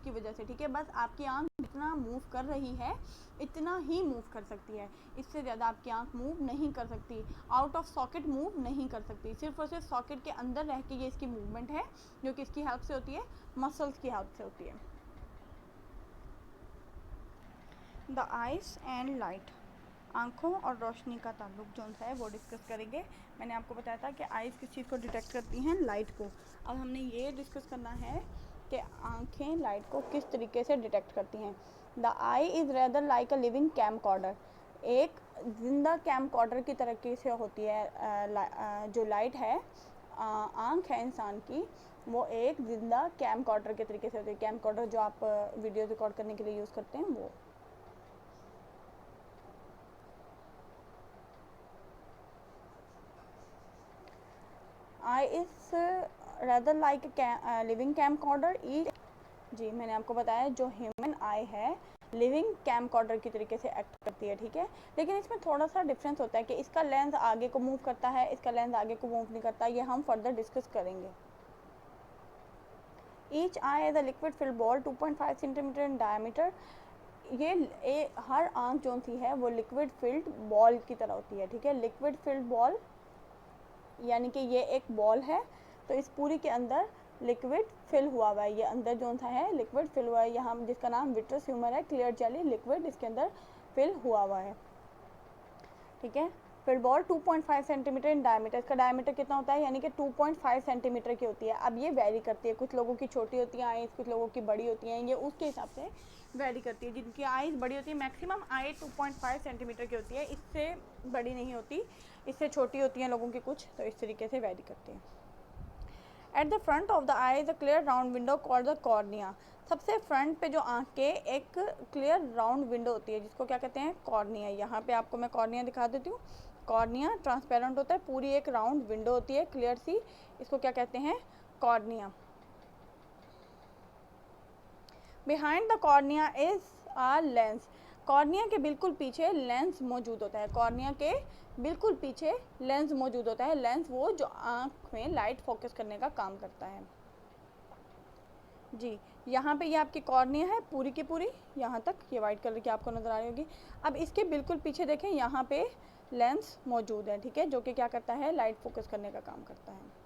इसकी वजह से, ठीक है। बस आपकी आंख जितना मूव कर रही है इतना ही मूव कर सकती है, इससे ज़्यादा आपकी आंख मूव नहीं कर सकती, आउट ऑफ सॉकेट मूव नहीं कर सकती। सिर्फ और सिर्फ सॉकेट के अंदर रह के ये इसकी मूवमेंट है, जो कि इसकी हेल्प से होती है, मसल्स की हेल्प से होती है। द आइज एंड लाइट, आँखों और रोशनी का ताल्लुक जो है वो डिस्कस करेंगे। मैंने आपको बताया था कि आइज़ किस चीज़ को डिटेक्ट करती हैं, लाइट को। अब हमने ये डिस्कस करना है कि आँखें लाइट को किस तरीके से डिटेक्ट करती हैं। The I is rather like a living camcorder, एक जिंदा कैमकॉर्डर की तरीके से होती है जो लाइट है, आँख है इंसान की, वो एक जिंदा कैमकॉर्डर के तरीके से होती है। कैमकॉर्डर जो आप वीडियो रिकॉर्ड करने के लिए यूज़ करते हैं वो। Eye is rather like living camcorder each, जी मैंने आपको बताया जो ह्यूमन आई है लिविंग कैमकॉर्डर की तरीके से एक्ट करती है, ठीक है। लेकिन इसमें थोड़ा सा डिफरेंस होता है कि इसका लेंस आगे को मूव करता है, इसका लेंस आगे को मूव नहीं करता, ये हम फर्दर डिस्कस करेंगे। Each eye as a liquid filled ball 2.5 centimetre in diameter, ये हर आँख जो सी है वो लिक्विड फिल्ड बॉल की तरह होती है, ठीक है। लिक्विड फिल्ड बॉल यानी कि ये एक बॉल है, तो इस पूरी के अंदर लिक्विड फिल हुआ हुआ है, ये अंदर जो सा है लिक्विड फिल हुआ है, यहाँ जिसका नाम विट्रस ह्यूमर है, क्लियर जेली लिक्विड इसके अंदर फिल हुआ हुआ है, ठीक है। Field ball 2.5 centimetre in diameter, इसका डायमीटर कितना होता है, यानी कि 2.5 सेंटीमीटर की होती है। अब ये वेरी करती है, कुछ लोगों की छोटी होती है आईज, कुछ लोगों की बड़ी होती हैं, ये उसके हिसाब से वेरी करती है। जिनकी आईज बड़ी होती है, मैक्सिमम आई 2.5 सेंटीमीटर की होती है, इससे बड़ी नहीं होती, इससे छोटी होती हैं लोगों की कुछ, तो इस तरीके से वेरी करती है। At the front of the I is a clear round window called the cornea, सबसे फ्रंट पे जो आँख के एक क्लियर राउंड विंडो होती है जिसको क्या कहते हैं, कॉर्निया। यहाँ पे आपको मैं कॉर्निया दिखा देती हूँ। कॉर्निया ट्रांसपेरेंट होता है, पूरी एक राउंड विंडो होती है क्लियर सी, इसको क्या कहते हैं, cornea. Behind the cornea is a lens, cornea के बिल्कुल पीछे लेंस मौजूद होता है, कॉर्निया के बिल्कुल पीछे लेंस मौजूद होता है। लेंस वो जो आँख में लाइट फोकस करने का काम करता है। जी यहाँ पे ये आपकी कॉर्निया है पूरी की पूरी, यहाँ तक ये वाइट कलर की आपको नज़र आ रही होगी। अब इसके बिल्कुल पीछे देखें, यहाँ पे लेंस मौजूद है, ठीक है, जो कि क्या करता है, लाइट फोकस करने का काम करता है।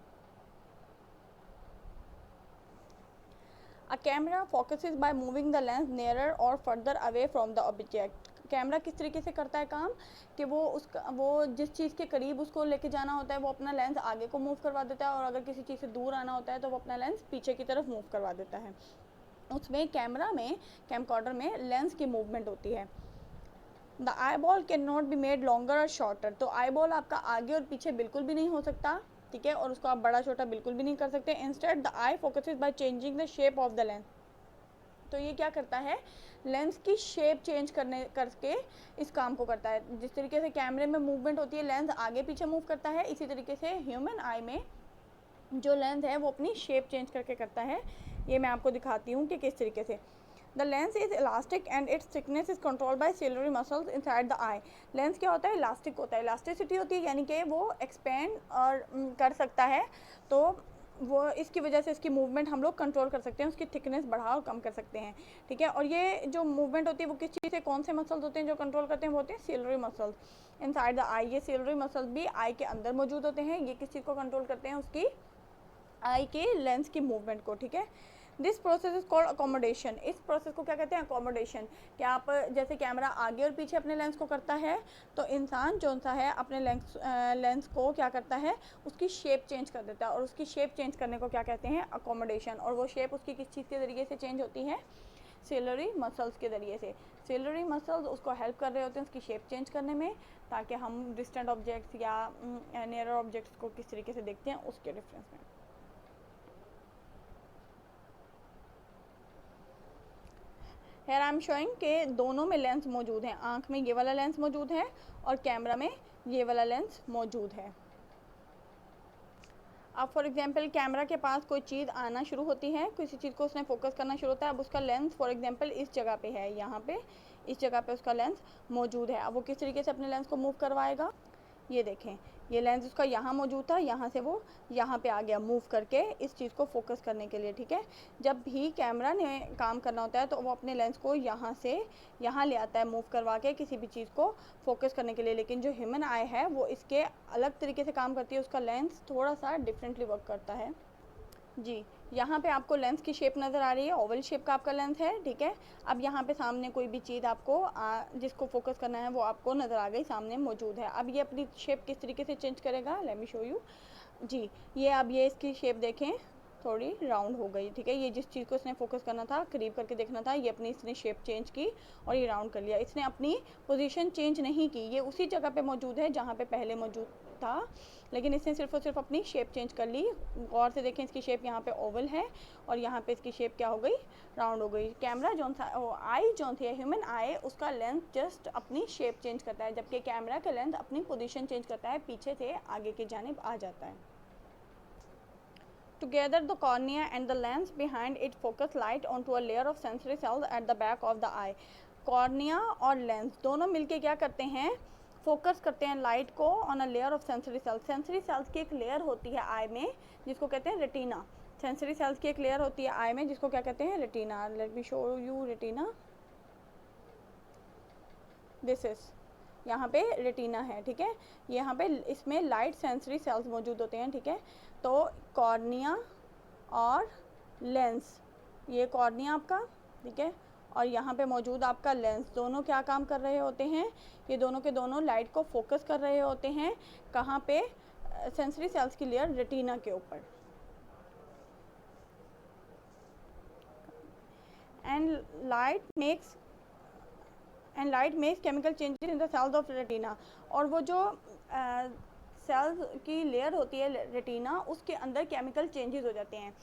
A camera focuses by moving the lens nearer और further away from the object, camera किस तरीके से करता है काम कि वो जिस चीज़ के करीब उसको लेके जाना होता है वो अपना लेंस आगे को मूव करवा देता है, और अगर किसी चीज़ से दूर आना होता है तो वो अपना लेंस पीछे की तरफ मूव करवा देता है। उसमें कैमरा में, कैमकॉर्डर में लेंस की मूवमेंट होती है। The eye ball can not be made longer और शॉर्टर, तो आई बॉल आपका आगे और पीछे बिल्कुल भी नहीं हो सकता, ठीक है, और उसको आप बड़ा छोटा बिल्कुल भी नहीं कर सकते। Instead the I focuses by changing the shape of the lens, तो ये क्या करता है, लेंस की शेप चेंज करके इस काम को करता है। जिस तरीके से कैमरे में मूवमेंट होती है, लेंस आगे पीछे मूव करता है, इसी तरीके से ह्यूमन आई में जो लेंस है वो अपनी शेप चेंज करके करता है। ये मैं आपको दिखाती हूँ कि किस तरीके से। The lens is elastic and its thickness is control by ciliary muscles inside the eye, lens क्या होता है, इलास्टिक होता है, इलास्टिसिटी होती है, यानी कि वो एक्सपेंड और कर सकता है, तो वो इसकी वजह से इसकी मूवमेंट हम लोग कंट्रोल कर सकते हैं, उसकी थिकनेस बढ़ा और कम कर सकते हैं, ठीक है। और ये जो मूवमेंट होती है वो किस चीज़ से, कौन से मसल्स होते हैं जो कंट्रोल करते हैं, वो होते हैं ciliary muscles inside the eye, ये सिलरी मसल्स भी आई के अंदर मौजूद होते हैं, ये किस चीज़ को कंट्रोल करते हैं, उसकी आई के लेंस की मूवमेंट को, ठीक है। This process is called accommodation, इस प्रोसेस को क्या कहते हैं, अकोमोडेशन। कि आप जैसे कैमरा आगे और पीछे अपने लेंस को करता है, तो इंसान जो सा है अपने लेंस को क्या करता है, उसकी शेप चेंज कर देता है, और उसकी शेप चेंज करने को क्या कहते हैं, अकोमोडेशन। और वो शेप उसकी किस चीज़ के ज़रिए से चेंज होती है, सिलरी मसल्स के ज़रिए से। सिलरी मसल्स उसको हेल्प कर रहे होते हैं उसकी शेप चेंज करने में, ताकि हम डिस्टेंट ऑब्जेक्ट्स या नियरर ऑब्जेक्ट्स को किस तरीके से देखते हैं उसके डिफरेंस में। हेयर आई एम शोइंग के दोनों में लेंस मौजूद हैं, आँख में ये वाला लेंस मौजूद है और कैमरा में ये वाला लेंस मौजूद है। अब फॉर एग्जांपल कैमरा के पास कोई चीज़ आना शुरू होती है, किसी चीज़ को उसने फोकस करना शुरू होता है, अब उसका लेंस फॉर एग्जांपल इस जगह पे है, यहाँ पे इस जगह पे उसका लेंस मौजूद है। अब वो किस तरीके से अपने लेंस को मूव करवाएगा, ये देखें, ये लेंस उसका यहाँ मौजूद था, यहाँ से वो यहाँ पे आ गया मूव करके इस चीज़ को फोकस करने के लिए, ठीक है। जब भी कैमरा ने काम करना होता है तो वो अपने लेंस को यहाँ से यहाँ ले आता है मूव करवा के किसी भी चीज़ को फोकस करने के लिए, लेकिन जो ह्यूमन आई है वो इसके अलग तरीके से काम करती है, उसका लेंस थोड़ा सा डिफरेंटली वर्क करता है। जी, यहाँ पे आपको लेंस की शेप नज़र आ रही है, ओवल शेप का आपका लेंस है, ठीक है। अब यहाँ पे सामने कोई भी चीज़ आपको जिसको फोकस करना है वो आपको नज़र आ गई, सामने मौजूद है। अब ये अपनी शेप किस तरीके से चेंज करेगा, लेट मी शो यू। जी, ये अब ये इसकी शेप देखें, थोड़ी राउंड हो गई, ठीक है। ये जिस चीज़ को इसने फोकस करना था, करीब करके देखना था, ये अपनी इसने शेप चेंज की और ये राउंड कर लिया। इसने अपनी पोजीशन चेंज नहीं की, ये उसी जगह पे मौजूद है जहाँ पे पहले मौजूद था, लेकिन इसने सिर्फ और सिर्फ अपनी शेप चेंज कर ली। गौर से देखें, इसकी शेप यहाँ पे ओवल है और यहाँ पे इसकी शेप क्या हो गई, राउंड हो गई। कैमरा जो था, आई जो थी ह्यूमन आई, उसका लेंस जस्ट अपनी शेप चेंज करता है, जबकि कैमरा का लेंस अपनी पोजीशन चेंज करता है, पीछे से आगे की जानिब आ जाता है। Together, the cornea and the lens behind it focus light onto a layer of sensory cells at the back of the eye. Cornea और लेंस दोनों मिलके क्या करते हैं, फोकस करते हैं लाइट को on a layer of sensory sales. Sensory cells की एक लेयर होती है आई में जिसको कहते हैं रेटिना। सेंसरी सेल्स की एक लेयर होती है आई में जिसको क्या कहते हैं, retina. Let me show you retina, this is यहाँ पे रेटिना है, ठीक है। यहाँ पे इसमें लाइट सेंसरी सेल्स मौजूद होते हैं, ठीक है। तो कॉर्निया और लेंस, ये कॉर्निया आपका, ठीक है, और यहाँ पे मौजूद आपका लेंस, दोनों क्या काम कर रहे होते हैं, ये दोनों के दोनों लाइट को फोकस कर रहे होते हैं। कहाँ पे, सेंसरी सेल्स की लेयर रेटिना के ऊपर। And light makes chemical changes in the cells of retina. और वो जो सेल्स की लेयर होती है रेटिना, उसके अंदर केमिकल चेंजेस हो जाते हैं।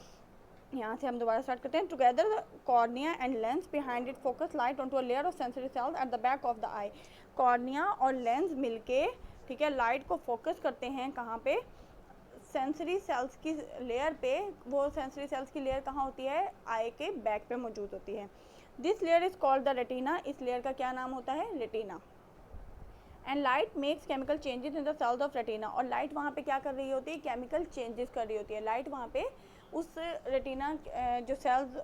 यहाँ से हम दोबारा स्टार्ट करते हैं। Together cornea and lens behind it focus light on to a layer of sensory cells at the back of the eye. Cornea और लेंस मिलके, ठीक है, लाइट को फोकस करते हैं कहाँ पे, सेंसरी सेल्स की लेयर पे। वो सेंसरी सेल्स की लेयर कहाँ होती है, आई के बैक पे मौजूद होती है। This layer is called the retina. इस लेयर का क्या नाम होता है, retina. And light makes chemical changes in the cells of retina. और लाइट वहाँ पे क्या कर रही होती है, केमिकल चेंजेस कर रही होती है। लाइट वहाँ पे उस रेटिना जो सेल्स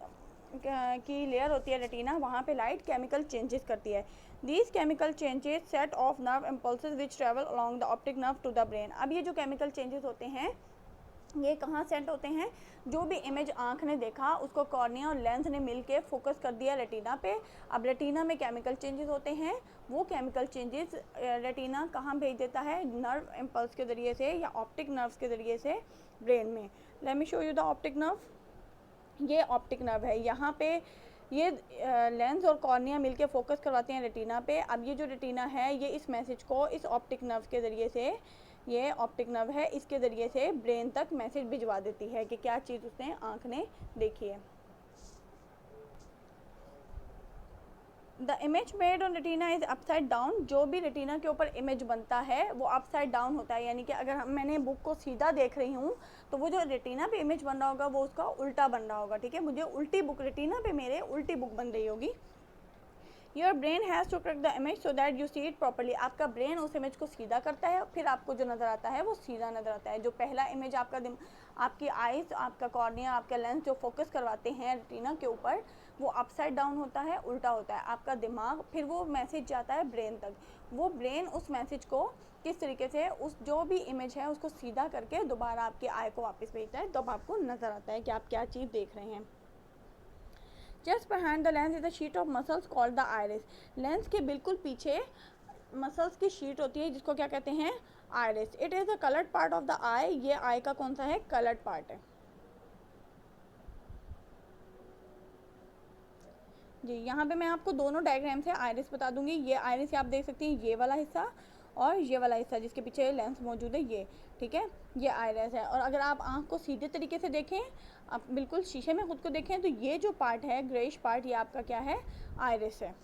की लेयर होती है रेटिना, वहाँ पे लाइट केमिकल चेंजेस करती है। These chemical changes set off nerve impulses which travel along the optic nerve to the brain. अब ये जो केमिकल चेंजेस होते हैं ये कहाँ सेट होते हैं, जो भी इमेज आँख ने देखा उसको कॉर्निया और लेंस ने मिलके फोकस कर दिया रेटिना पे। अब रेटिना में केमिकल चेंजेस होते हैं, वो केमिकल चेंजेस रेटिना कहाँ भेज देता है, नर्व इम्पल्स के ज़रिए से या ऑप्टिक नर्व्स के ज़रिए से ब्रेन में। Let me show you the optic nerve. ये ऑप्टिक नर्व है, यहाँ पे ये लेंस और कॉर्निया मिलके फोकस करवाते हैं रेटिना पे। अब ये जो रेटिना है ये इस मैसेज को इस ऑप्टिक नर्व के ज़रिए से, ये ऑप्टिक नर्व है, इसके ज़रिए से ब्रेन तक मैसेज भिजवा देती है कि क्या चीज़ उसने आँख ने देखी है। The image made on retina is upside down. जो भी रेटिना के ऊपर इमेज बनता है वो अपसाइड डाउन होता है, यानी कि अगर मैंने बुक को सीधा देख रही हूँ तो वो जो रेटिना पे इमेज बन रहा होगा वो उसका उल्टा बन रहा होगा, ठीक है। मुझे उल्टी बुक, रेटिना पे मेरे उल्टी बुक बन रही होगी। Your brain has to correct the image so that you see it properly. आपका ब्रेन उस इमेज को सीधा करता है, फिर आपको जो नज़र आता है वो सीधा नज़र आता है। जो पहला इमेज आपकी आइज़, आपका कॉर्निया, आपका लेंस जो फोकस करवाते हैं रेटिना के ऊपर, वो अपसाइड डाउन होता है, उल्टा होता है। आपका दिमाग, फिर वो मैसेज जाता है ब्रेन तक। वो ब्रेन उस मैसेज को किस तरीके से, उस जो भी इमेज है उसको सीधा करके दोबारा आपकी आई को वापस भेजता है, तब आपको नज़र आता है कि आप क्या चीज़ देख रहे हैं। Just behind the lens is a sheet of muscles called the iris. Lens के बिल्कुल पीछे मसल्स की शीट होती है जिसको क्या कहते हैं, iris. It is the coloured part of the eye. ये आई का कौन सा है, कलर्ड पार्ट है। जी, यहाँ पे मैं आपको दोनों डायग्राम से आइरिस बता दूंगी। ये आइरिस आप देख सकती हैं, ये वाला हिस्सा और ये वाला हिस्सा जिसके पीछे लेंस मौजूद है, ये, ठीक है, ये आइरिस है। और अगर आप आँख को सीधे तरीके से देखें, आप बिल्कुल शीशे में खुद को देखें, तो ये जो पार्ट है ग्रेइश पार्ट, ये आपका क्या है, आइरिस है।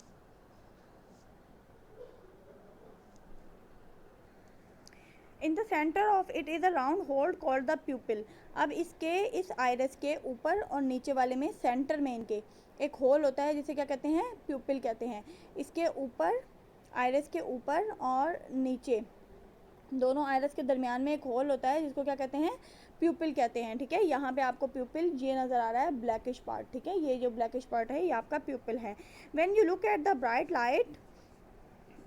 In the centre of it is a round hole called the प्यूपिल। अब इसके, इस आइरिस के ऊपर और नीचे वाले में, सेंटर में इनके एक होल होता है जिसे क्या कहते हैं, प्यूपिल कहते हैं। इसके ऊपर, आइरिस के ऊपर और नीचे दोनों आयरस के दरमियान में एक होल होता है जिसको क्या कहते हैं, प्यूपिल कहते हैं, ठीक है। यहाँ पे आपको प्यूपिल ये नज़र आ रहा है ब्लैकिश पार्ट, ठीक है, ये जो ब्लैकिश पार्ट है ये आपका प्यूपिल है। When you look at the bright light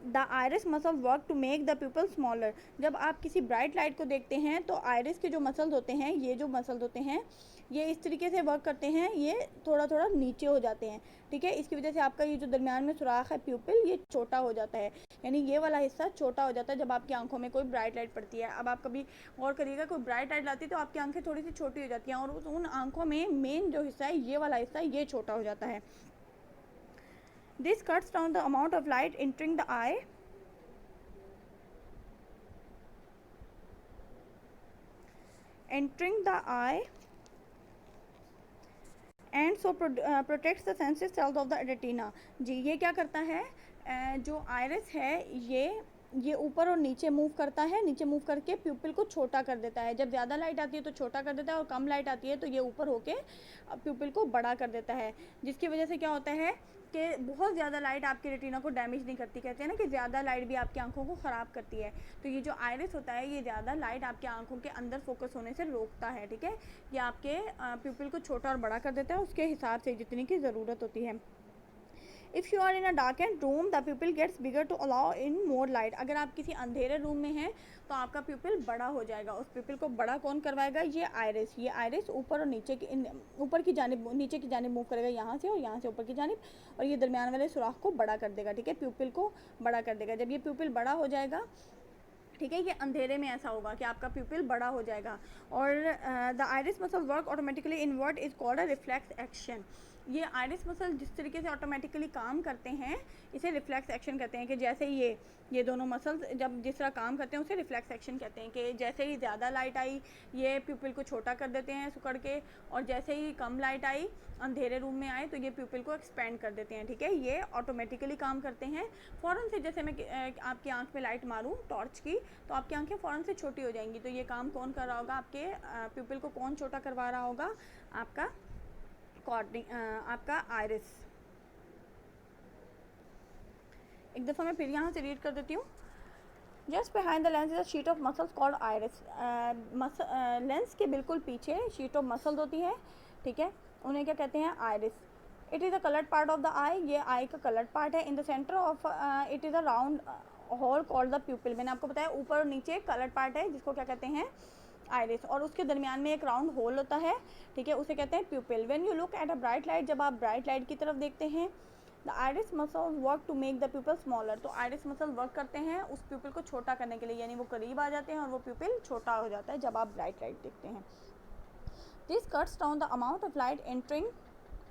the iris muscle work to make the pupil smaller. जब आप किसी ब्राइट लाइट को देखते हैं तो आयरिस के जो मसल्स होते हैं, ये जो मसल्स होते हैं ये इस तरीके से वर्क करते हैं, ये थोड़ा थोड़ा नीचे हो जाते हैं, ठीक है। इसकी वजह से आपका ये जो दरमियान में सुराख है प्यूपिल, ये छोटा हो जाता है, यानी ये वाला हिस्सा छोटा हो जाता है जब आपकी आंखों में कोई ब्राइट लाइट पड़ती है। अब आप कभी और करिएगा, कोई ब्राइट लाइट लाती है तो आपकी आंखें थोड़ी सी छोटी हो जाती हैं, और उन आंखों में मेन जो हिस्सा है ये वाला हिस्सा ये छोटा हो जाता है। This cuts down the amount of light entering the eye and so protects the sensitive cells of the retina. जी, ये क्या करता है, जो आयरिस है ये ऊपर और नीचे मूव करता है, नीचे मूव करके प्यूपिल को छोटा कर देता है। जब ज़्यादा लाइट आती है तो छोटा कर देता है, और कम लाइट आती है तो ये ऊपर होके प्यूपिल को बड़ा कर देता है, जिसकी वजह से क्या होता है कि बहुत ज़्यादा लाइट आपकी रेटिना को डैमेज नहीं करती। कहते हैं ना कि ज़्यादा लाइट भी आपकी आंखों को ख़राब करती है, तो ये जो आयरिस होता है ये ज़्यादा लाइट आपकी आंखों के अंदर फोकस होने से रोकता है, ठीक है। ये आपके प्यूपिल को छोटा और बड़ा कर देता है उसके हिसाब से जितनी की ज़रूरत होती है। If you are in a darkened room the pupil gets bigger to allow in more light. अगर आप किसी अंधेरे रूम में हैं तो आपका प्यूपिल बड़ा हो जाएगा। उस प्यूपिल को बड़ा कौन करवाएगा, ये आयरिस ऊपर और नीचे की ऊपर की जानिब नीचे की जानिब मूव करेगा, यहाँ से और यहाँ से ऊपर की जानिब, और ये दरमियान वाले सुराख को बड़ा कर देगा, ठीक है, प्यूपिल को बड़ा कर देगा। जब ये प्यूपिल बड़ा हो जाएगा, ठीक है, ये अंधेरे में ऐसा होगा कि आपका प्यूपिल बड़ा हो जाएगा। और the iris muscle work automatically in what is called a reflex action. ये आयरिस मसल जिस तरीके से ऑटोमेटिकली काम करते हैं इसे रिफ्लेक्स एक्शन कहते हैं, कि जैसे ये दोनों मसल्स जब जिस तरह काम करते हैं उसे रिफ्लेक्स एक्शन कहते हैं, कि जैसे ही ज़्यादा लाइट आई ये प्यूपिल को छोटा कर देते हैं सिकुड़ के, और जैसे ही कम लाइट आई अंधेरे रूम में आए तो ये प्यूपिल को एक्सपेंड कर देते हैं, ठीक है। ये ऑटोमेटिकली काम करते हैं फ़ौरन से। जैसे मैं आपकी आंख में लाइट मारूं टॉर्च की तो आपकी आंखें फ़ौरन से छोटी हो जाएंगी, तो ये काम कौन कर रहा होगा, आपके प्यूपिल को कौन छोटा करवा रहा होगा, आपका आपका आयरिस। एक दफ़ा मैं फिर यहाँ से रीड कर देती हूँ। Just behind the lens is a sheet of muscles called iris. Lens के बिल्कुल पीछे शीट ऑफ मसल्स होती है, ठीक है, उन्हें क्या कहते हैं, iris. It is a coloured part of the eye, ये आई का कलर्ड पार्ट है। In the centre of it is a round hole called the pupil. मैंने आपको बताया ऊपर और नीचे कलर्ड पार्ट है जिसको क्या कहते हैं, आयरिस, और उसके दरमियान में एक राउंड होल होता है, ठीक है, उसे कहते हैं pupil. When you look at a bright light, जब आप ब्राइट लाइट की तरफ देखते हैं, the iris muscle work to make the pupil smaller. तो आयरिस मसल वर्क करते हैं उस प्यूपिल को छोटा करने के लिए, यानी वो करीब आ जाते हैं और वो प्यूपिल छोटा हो जाता है जब आप ब्राइट लाइट देखते हैं। This cuts down the amount of light entering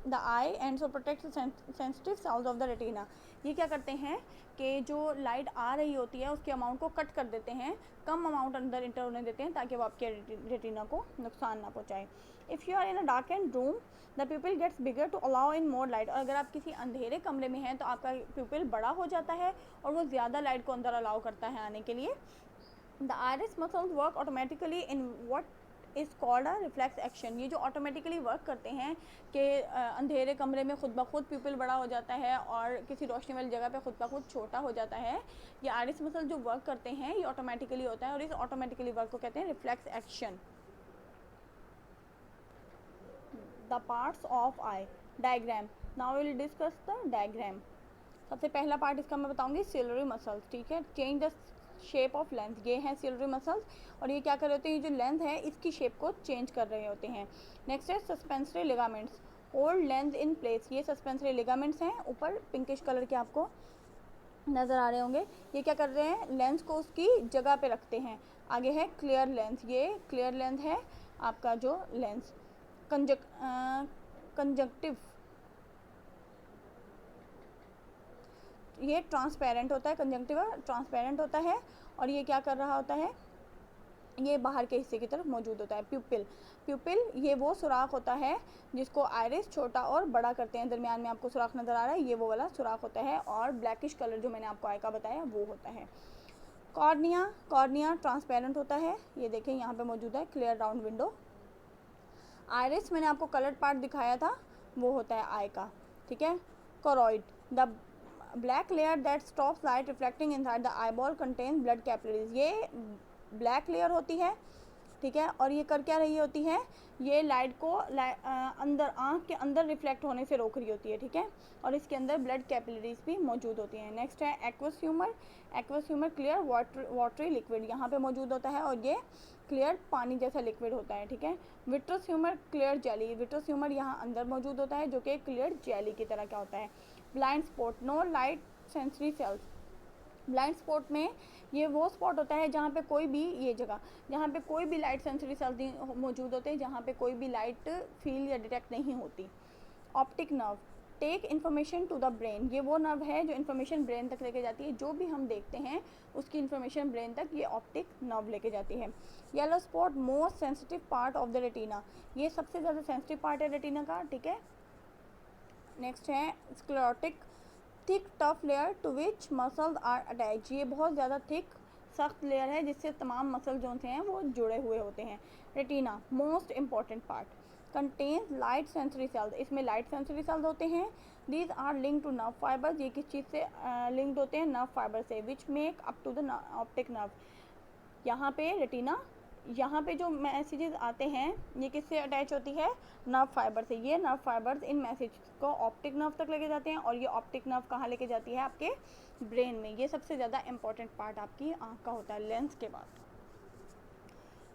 the eye and so protect sensitive cells of the retina. ये क्या करते हैं कि जो लाइट आ रही होती है उसके अमाउंट को कट कर देते हैं, कम अमाउंट अंदर इंटर होने देते हैं ताकि वो आपके रेटिना को नुकसान ना पहुँचाए। If you are in a darkened room the pupil gets bigger to allow in more light. और अगर आप किसी अंधेरे कमरे में हैं तो आपका प्यूपिल बड़ा हो जाता है और वो ज़्यादा लाइट को अंदर अलाउ करता है आने के लिए। The iris muscles work automatically in what is called a reflex action. ये जो ऑटोमेटिकली वर्क करते हैं कि अंधेरे कमरे में खुद ब खुद प्यूपिल बड़ा हो जाता है और किसी रोशनी वाली जगह पे खुद ब खुद छोटा हो जाता है, ये आयरिस मसल जो वर्क करते हैं ये ऑटोमेटिकली होता है और इस ऑटोमेटिकली वर्क को कहते हैं reflex action. The parts of I diagram. Now will discuss the diagram. सबसे पहला पार्ट इसका मैं बताऊंगी सिलरी मसल्स, ठीक है। Change the shape of length, ये हैं सिलरी मसल्स और ये क्या कर रहे होते हैं, ये जो लेंथ है इसकी शेप को चेंज कर रहे होते हैं। नेक्स्ट है suspensory ligaments, hold length in place. ये सस्पेंसरी लिगामेंट्स हैं, ऊपर पिंकिश कलर के आपको नज़र आ रहे होंगे। ये क्या कर रहे हैं, लेंस को उसकी जगह पे रखते हैं। आगे है क्लियर लेंथ, ये क्लियर लेंथ है आपका जो लेंस। कंजक्टिव, ये ट्रांसपेरेंट होता है, कंजक्टिवा ट्रांसपेरेंट होता है और ये क्या कर रहा होता है, ये बाहर के हिस्से की तरफ मौजूद होता है। प्यूपिल ये वो सुराख होता है जिसको आयरिस छोटा और बड़ा करते हैं। दरमियान में आपको सुराख नज़र आ रहा है, ये वो वाला सुराख होता है और ब्लैकिश कलर जो मैंने आपको आई का बताया वो होता है। कॉर्निया ट्रांसपेरेंट होता है, ये देखें यहाँ पे मौजूद है क्लियर राउंड विंडो। आयरिस मैंने आपको कलर्ड पार्ट दिखाया था वो होता है आई का, ठीक है। Choroid, the black layer that stops light reflecting inside the eyeball contains blood capillaries. ये ब्लैक लेयर होती है, ठीक है, और ये कर क्या रही होती है, ये लाइट को अंदर आँख के अंदर रिफ्लेक्ट होने से रोक रही होती है, ठीक है, और इसके अंदर ब्लड कैपिलरीज भी मौजूद होती हैं। नेक्स्ट है aqueous humour. Aqueous humour clear watery liquid यहाँ पे मौजूद होता है और ये क्लियर पानी जैसा लिक्विड होता है, ठीक है। Vitreous humour clear jelly. Vitreous humour यहाँ अंदर मौजूद होता है जो कि क्लियर जेली की तरह क्या होता है। Blind spot, no light sensory cells. Blind spot में ये वो स्पॉट होता है जहाँ पे कोई भी, ये जगह जहाँ पे कोई भी लाइट सेंसरी सेल्स मौजूद होते हैं, जहाँ पे कोई भी लाइट फील या डिटेक्ट नहीं होती। Optic nerve take information to the brain. ये वो नर्व है जो इन्फॉर्मेशन ब्रेन तक लेके जाती है, जो भी हम देखते हैं उसकी इन्फॉर्मेशन ब्रेन तक ये ऑप्टिक नर्व लेके जाती है। Yellow spot most sensitive part of the retina. ये सबसे ज़्यादा सेंसिटिव पार्ट है रेटिना का, ठीक है। नेक्स्ट है sclerotic thick tough layer to which muscles are attach. ये बहुत ज़्यादा थिक सख्त लेयर है जिससे तमाम मसल जो हैं वो जुड़े हुए होते हैं। Retina most important part contains light sensory cells. इसमें लाइट सेंसरी सेल्स होते हैं। These are link to nerve fibres. ये किस चीज़ से लिंक्ड होते हैं, नर्व फाइबर से, which make up to the optic nerve. यहाँ पे रेटिना, यहाँ पे जो मैसेजेस आते हैं ये किससे अटैच होती है, नर्व फाइबर से। ये नर्व फाइबर्स इन मैसेज को ऑप्टिक नर्व तक लेके जाते हैं और ये ऑप्टिक नर्व कहाँ लेके जाती है, आपके ब्रेन में। ये सबसे ज़्यादा इंपॉर्टेंट पार्ट आपकी आँख का होता है लेंस के बाद।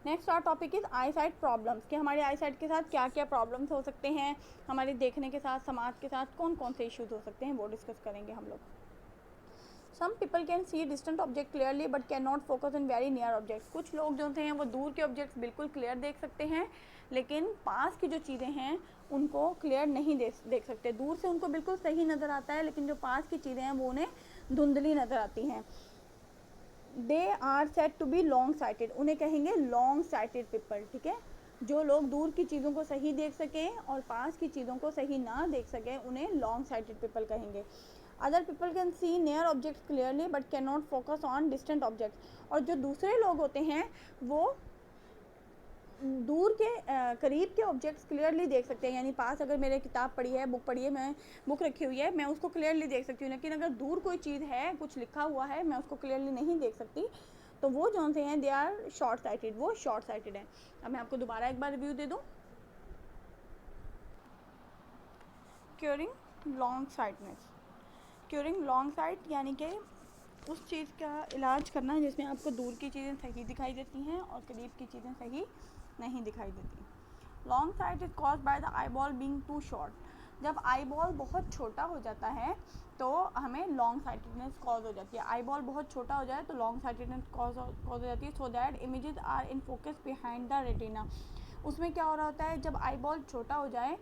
Next our topic is eyesight problems, कि हमारे आई साइट के साथ क्या क्या प्रॉब्लम्स हो सकते हैं, हमारे देखने के साथ, समाज के साथ कौन कौन से इश्यूज हो सकते हैं, वो डिस्कस करेंगे हम लोग। Some people can see distant object clearly but can not focus in very near objects. कुछ लोग जो हैं वो दूर के ऑब्जेक्ट्स बिल्कुल क्लियर देख सकते हैं, लेकिन पास की जो चीज़ें हैं उनको क्लियर नहीं देख सकते। दूर से उनको बिल्कुल सही नज़र आता है, लेकिन जो पास की चीज़ें हैं वो उन्हें धुंधली नज़र आती हैं। They are said to be long sighted. उन्हें कहेंगे लॉन्ग साइटेड पीपल, ठीक है। जो लोग दूर की चीज़ों को सही देख सकें और पास की चीज़ों को सही ना देख सकें उन्हें लॉन्ग साइटेड पीपल कहेंगे। Other people can C near objects clearly but can not focus on distant objects. और जो दूसरे लोग होते हैं वो दूर के करीब के ऑब्जेक्ट्स क्लियरली देख सकते हैं, यानी पास अगर मेरे किताब पढ़ी है, बुक पढ़ी है, मैं बुक रखी हुई है, मैं उसको क्लियरली देख सकती हूँ, लेकिन अगर दूर कोई चीज़ है, कुछ लिखा हुआ है, मैं उसको क्लियरली नहीं देख सकती, तो वो जो से हैं दे आर शॉर्ट साइटेड, वो शॉर्ट साइटेड है। अब मैं आपको दोबारा एक बार रिव्यू दे दूँ। Curing long sightedness. Curing long site यानी कि उस चीज़ का इलाज करना जिसमें आपको दूर की चीज़ें सही दिखाई देती हैं और करीब की चीज़ें सही नहीं दिखाई देती। Long sight is caused by the eyeball being too short. जब आई बॉल बहुत छोटा हो जाता है तो हमें लॉन्ग साइटेडनेस कॉज हो जाती है। आई बॉल बहुत छोटा हो जाए तो लॉन्ग साइटेडनेस कॉज हो जाती है। So that images are in focus behind the retina. उसमें क्या हो रहा होता है, जब आई बॉल छोटा हो जाए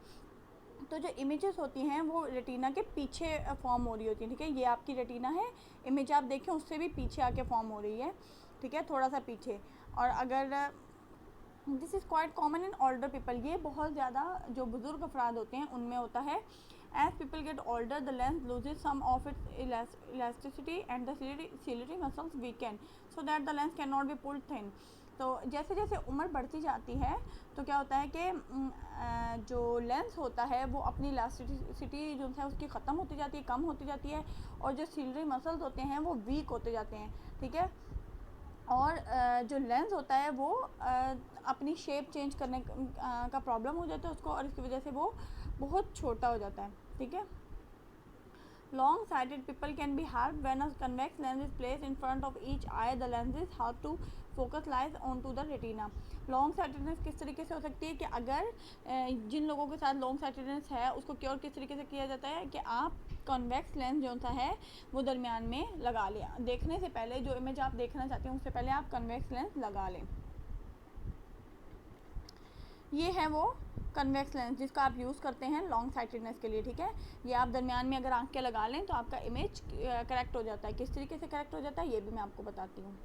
तो जो इमेजेस होती हैं वो रेटिना के पीछे फॉर्म हो रही होती हैं, ठीक है। ये आपकी रेटिना है, इमेज आप देखें उससे भी पीछे आके फॉर्म हो रही है, ठीक है, थोड़ा सा पीछे। और अगर this is quite common in older people, ये बहुत ज़्यादा जो बुज़ुर्ग अफराद होते हैं उनमें होता है। As people get older the lens loses some of its elasticity and the ciliary muscles weakened so that the lens can not be pulled thin. तो जैसे जैसे उम्र बढ़ती जाती है तो क्या होता है कि जो लेंस होता है वो अपनी इलास्टिसिटी जो है उसकी ख़त्म होती जाती है, कम होती जाती है, और जो सिलरी मसल्स होते हैं वो वीक होते जाते हैं, ठीक है। और जो लेंस होता है वो अपनी शेप चेंज करने का प्रॉब्लम हो जाता है उसको, और इसकी वजह से वो बहुत छोटा हो जाता है, ठीक है। Long sighted people can be harmed when a convex lens is placed in front of each eye. The lens is hard to focus lies onto the retina. Long sightedness किस तरीके से हो सकती है कि अगर जिन लोगों के साथ लॉन्ग साइटेडनेस है उसको क्योर किस तरीके से किया जाता है कि आप कॉन्वेक्स लेंस जो सा है वो दरमियान में लगा लिया, देखने से पहले जो इमेज आप देखना चाहते हैं उससे पहले आप कॉन्वेक्स लेंस लगा लें। ये है वो कन्वेक्स लेंस जिसका आप यूज़ करते हैं लॉन्ग साइटेडनेस के लिए, ठीक है। ये आप दरमियान में अगर आँख के लगा लें तो आपका इमेज करेक्ट हो जाता है। किस तरीके से करेक्ट हो जाता है ये भी मैं आपको बताती हूँ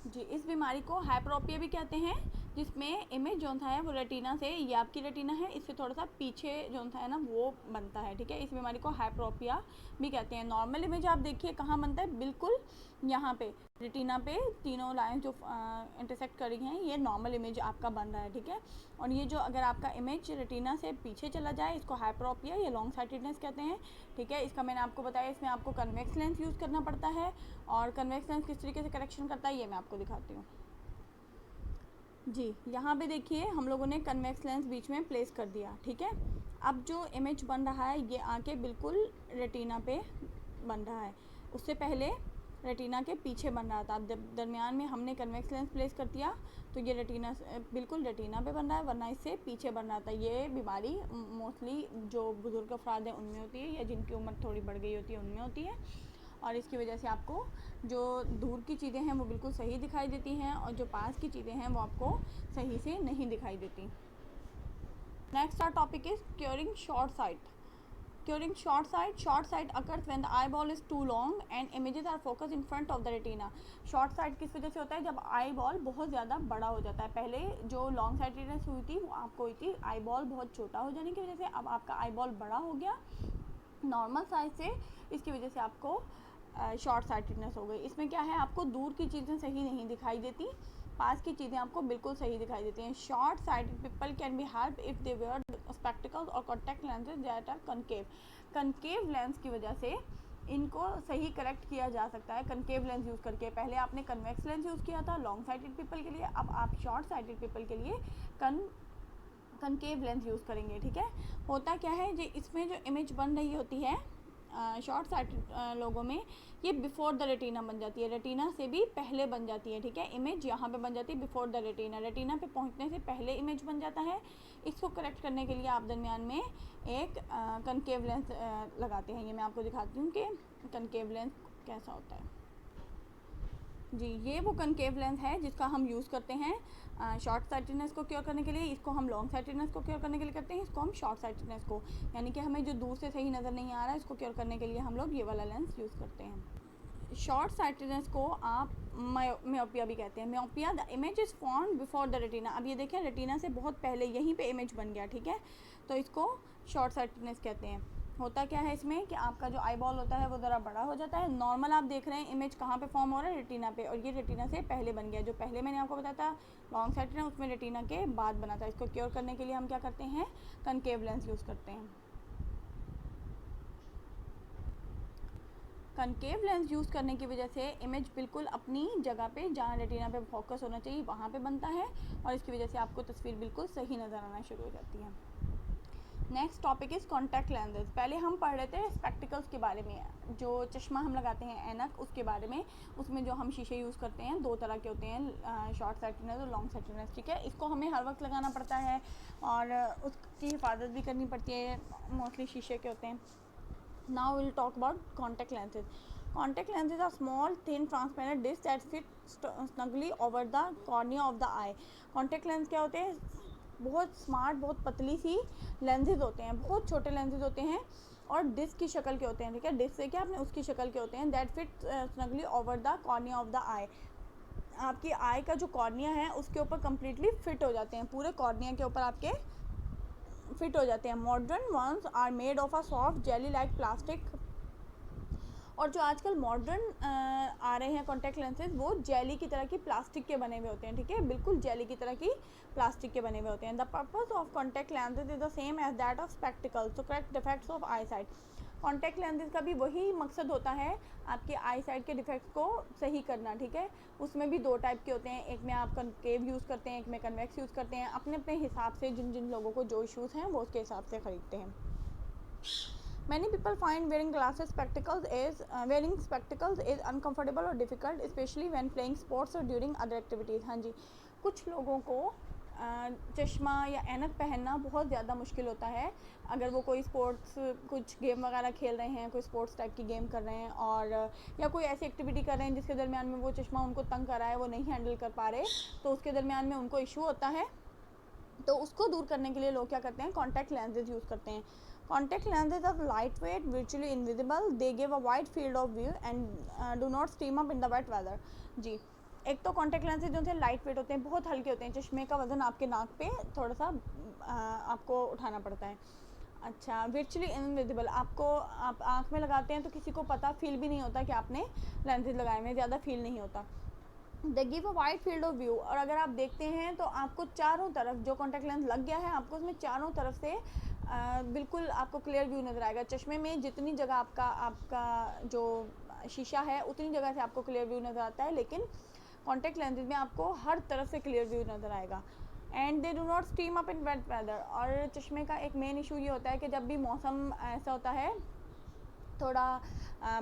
जी। इस बीमारी को हाइपरोपिया भी कहते हैं, जिसमें इमेज जो है वो रेटिना से, ये आपकी रेटिना है, इससे थोड़ा सा पीछे जो है ना वो बनता है, ठीक है। इस बीमारी को हाइप्रोपिया भी कहते हैं। नॉर्मल इमेज आप देखिए कहाँ बनता है, बिल्कुल यहाँ पे रेटिना पे तीनों लाइन जो इंटरसेक्ट करी हैं, ये नॉर्मल इमेज आपका बन रहा है, ठीक है। और ये जो अगर आपका इमेज रेटिना से पीछे चला जाए, इसको हाइप्रोपिया या लॉन्ग साइटेडनेस कहते हैं, ठीक है। इसका मैंने आपको बताया, इसमें आपको कन्वेक्स लेंस यूज़ करना पड़ता है। और कन्वेक्स लेंस किस तरीके से करेक्शन करता है ये मैं आपको दिखाती हूँ। जी, यहाँ पे देखिए हम लोगों ने कन्वेक्स लेंस बीच में प्लेस कर दिया, ठीक है। अब जो इमेज बन रहा है ये आके बिल्कुल रेटिना पे बन रहा है, उससे पहले रेटिना के पीछे बन रहा था। अब दरमियान में हमने कन्वेक्स लेंस प्लेस कर दिया तो ये रेटिना बिल्कुल रेटिना पे बन रहा है, वरना इससे पीछे बन रहा था। ये बीमारी मोस्टली जो बुज़ुर्ग अफराद हैं उनमें होती है, या जिनकी उम्र थोड़ी बढ़ गई होती है उनमें होती है। और इसकी वजह से आपको जो दूर की चीज़ें हैं वो बिल्कुल सही दिखाई देती हैं, और जो पास की चीज़ें हैं वो आपको सही से नहीं दिखाई देती। Next our topic is curing short sight. Curing short sight occurs when the eyeball is too long and images are focused in front of the retina. Short sight किस वजह से होता है, जब eyeball बहुत ज़्यादा बड़ा हो जाता है। पहले जो long sightedness हुई थी वो आपको हुई थी eyeball बहुत छोटा हो जाने की वजह से, अब आपका eyeball बड़ा हो गया नॉर्मल साइज से, इसकी वजह से आपको शॉर्ट साइटेडनेस हो गई। इसमें क्या है, आपको दूर की चीज़ें सही नहीं दिखाई देती, पास की चीज़ें आपको बिल्कुल सही दिखाई देती हैं। Short sighted people can be help if they wear spectacles और contact lenses that are concave. Concave lens की वजह से इनको सही करेक्ट किया जा सकता है कनकेव लेंस यूज़ करके। पहले आपने कन्वेक्स लेंस यूज़ किया था लॉन्ग साइटेड पीपल के लिए, अब आप शॉर्ट साइटेड पीपल के लिए कनकेव लेंस यूज़ करेंगे, ठीक है। होता क्या है, जी इसमें जो इमेज बन रही होती है शॉर्ट साइटेड लोगों में, ये बिफोर द रेटिना बन जाती है, रेटिना से भी पहले बन जाती है, ठीक है। इमेज यहाँ पे बन जाती है बिफोर द रेटिना, रेटिना पे पहुँचने से पहले इमेज बन जाता है। इसको करेक्ट करने के लिए आप दरमियान में एक कनकेव लेंस लगाते हैं। ये मैं आपको दिखाती हूँ कि कनकेव लेंस कैसा होता है। जी, ये वो कनकेव लेंस है जिसका हम यूज़ करते हैं शॉर्ट साइटेडनेस को क्योर करने के लिए। इसको हम लॉन्ग साइटेडनेस को क्योर करने के लिए करते हैं, इसको हम शॉर्ट साइटेडनेस को, यानी कि हमें जो दूर से सही नज़र नहीं आ रहा है इसको क्योर करने के लिए हम लोग ये वाला लेंस यूज़ करते हैं। शॉर्ट साइटेडनेस को आप म्योपिया भी कहते हैं। Myopia the image is form before the retina. अब ये देखें रेटिना से बहुत पहले यहीं पे इमेज बन गया, ठीक है, तो इसको शॉर्ट साइटेडनेस कहते हैं। होता क्या है इसमें कि आपका जो आई बॉल होता है वो ज़रा बड़ा हो जाता है। नॉर्मल आप देख रहे हैं इमेज कहाँ पे फॉर्म हो रहा है, रेटिना पे, और ये रेटिना से पहले बन गया। जो पहले मैंने आपको बताया था लॉन्ग साइटेड उसमें रेटिना के बाद बना था। इसको क्योर करने के लिए हम क्या करते हैं, कनकेव लेंस यूज़ करते हैं। कनकेव लेंस यूज़ करने की वजह से इमेज बिल्कुल अपनी जगह पे, जहाँ रेटिना पे फोकस होना चाहिए वहाँ पे बनता है, और इसकी वजह से आपको तस्वीर बिल्कुल सही नज़र आना शुरू हो जाती है। Next topic is contact lenses. पहले हम पढ़ रहे थे स्पेक्टिकल्स के बारे में, जो चश्मा हम लगाते हैं ऐनक, उसके बारे में। उसमें जो हम शीशे यूज़ करते हैं दो तरह के होते हैं, शॉर्ट साइटेडनेस और लॉन्ग साइटेडनेस, ठीक है। इसको हमें हर वक्त लगाना पड़ता है और उसकी हिफाजत भी करनी पड़ती है, मोस्टली शीशे के होते हैं। Now will talk about contact lenses. Contact lenses are small thin transparent disc that fit snugly over the cornea of the eye. Contact lens क्या होते हैं, बहुत स्मार्ट, बहुत पतली सी लेंसेज होते हैं, बहुत छोटे लेंसेज होते हैं और डिस्क की शक्ल के होते हैं, ठीक है। डिस्क से क्या आपने उसकी शक्ल के होते हैं। That fit snugly over the cornea of the eye. आपकी आई का जो कॉर्निया है उसके ऊपर कम्प्लीटली फिट हो जाते हैं, पूरे कॉर्निया के ऊपर आपके फिट हो जाते हैं। Modern ones are made of a soft jelly like plastic. और जो आजकल मॉडर्न आ रहे हैं कॉन्टैक्ट लेंसेज वो जेली की तरह की प्लास्टिक के बने हुए होते हैं, ठीक है, बिल्कुल जेली की तरह की प्लास्टिक के बने हुए होते हैं। The purpose of contact lenses is the same as that of spectacles to correct defects of eyesight. Contact lenses का भी वही मकसद होता है, आपके आई साइट के डिफेक्ट्स को सही करना, ठीक है। उसमें भी दो टाइप के होते हैं, एक में आप कनकेव यूज़ करते हैं, एक में कन्वेक्स यूज़ करते हैं। अपने अपने हिसाब से जिन जिन लोगों को जो इशूज़ हैं वो उसके हिसाब से ख़रीदते हैं। Many people find wearing spectacles is uncomfortable or difficult, especially when playing sports or during other activities। हाँ जी, कुछ लोगों को चश्मा या ऐनक पहनना बहुत ज़्यादा मुश्किल होता है अगर वो कोई स्पोर्ट्स, कुछ गेम वगैरह खेल रहे हैं, कोई स्पोर्ट्स टाइप की गेम कर रहे हैं, और या कोई ऐसी एक्टिविटी कर रहे हैं जिसके दरमियान में वो चश्मा उनको तंग कर रहा है, वो नहीं हैंडल कर पा रहे, तो उसके दरमियान में उनको इशू होता है। तो उसको दूर करने के लिए लोग क्या करते हैं, कॉन्टैक्ट लेंसेज यूज़ करते हैं। Contact lenses are lightweight, virtually invisible. They give a wide field of view and do not steam up in the wet weather। जी, एक तो कॉन्टैक्ट लेंसेज जो थे लाइट वेट होते हैं, बहुत हल्के होते हैं, चश्मे का वजन आपके नाक पे थोड़ा सा आपको उठाना पड़ता है। अच्छा, वर्चुअली इनविजिबल, आपको आप आँख में लगाते हैं तो किसी को पता फील भी नहीं होता कि आपने लेंसेज लगाए हुए, ज़्यादा फील नहीं होता। They give a wide field of view, और अगर आप देखते हैं तो आपको चारों तरफ जो कॉन्टैक्ट लेंस लग गया है आपको उसमें चारों तरफ से बिल्कुल आपको क्लियर व्यू नज़र आएगा। चश्मे में जितनी जगह आपका जो शीशा है उतनी जगह से आपको क्लियर व्यू नज़र आता है, लेकिन कॉन्टैक्ट लेंसेज में आपको हर तरफ से क्लियर व्यू नज़र आएगा। And they do not steam up in wet weather, और चश्मे का एक मेन इशू ये होता है कि जब भी मौसम ऐसा होता है थोड़ा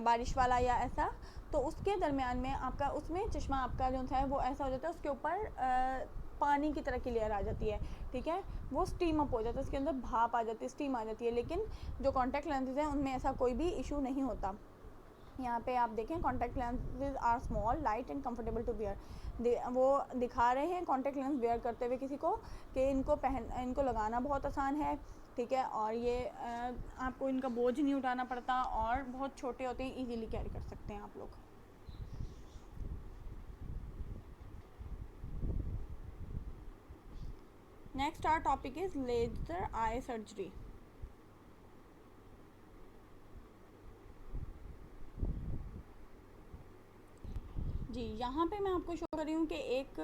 बारिश वाला या ऐसा, तो उसके दरमियान में आपका उसमें चश्मा आपका जो है वो ऐसा हो जाता है, उसके ऊपर पानी की तरह की लेयर आ जाती है, ठीक है, वो स्टीम अप हो जाता है, उसके अंदर भाप आ जाती है, स्टीम आ जाती है। लेकिन जो कॉन्टैक्ट लेंसेज हैं उनमें ऐसा कोई भी इशू नहीं होता। यहाँ पे आप देखें contact lenses are small light and comfortable to wear, वो दिखा रहे हैं कॉन्टैक्ट लेंस वेयर करते हुए किसी को कि इनको लगाना बहुत आसान है, ठीक है, और ये आपको इनका बोझ नहीं उठाना पड़ता, और बहुत छोटे होते हैं, इजीली कैरी कर सकते हैं आप लोग। Next our topic is laser eye surgery. जी, यहाँ पे मैं आपको शो कर रही हूँ कि एक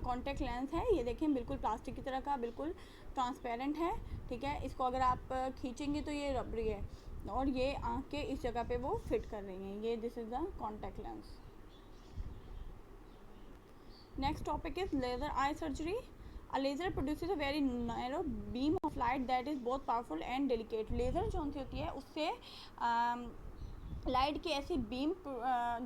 कॉन्टैक्ट लेंस है, ये देखें बिल्कुल प्लास्टिक की तरह का, बिल्कुल ट्रांसपेरेंट है, ठीक है, इसको अगर आप खींचेंगे तो ये रबरी है, और ये आँख के इस जगह पे वो फिट कर रही हैं, ये this is the contact lens. Next topic is laser eye surgery. A laser produces a very narrow beam of light that is both powerful and delicate. Laser जो होती है उससे लाइट की ऐसी बीम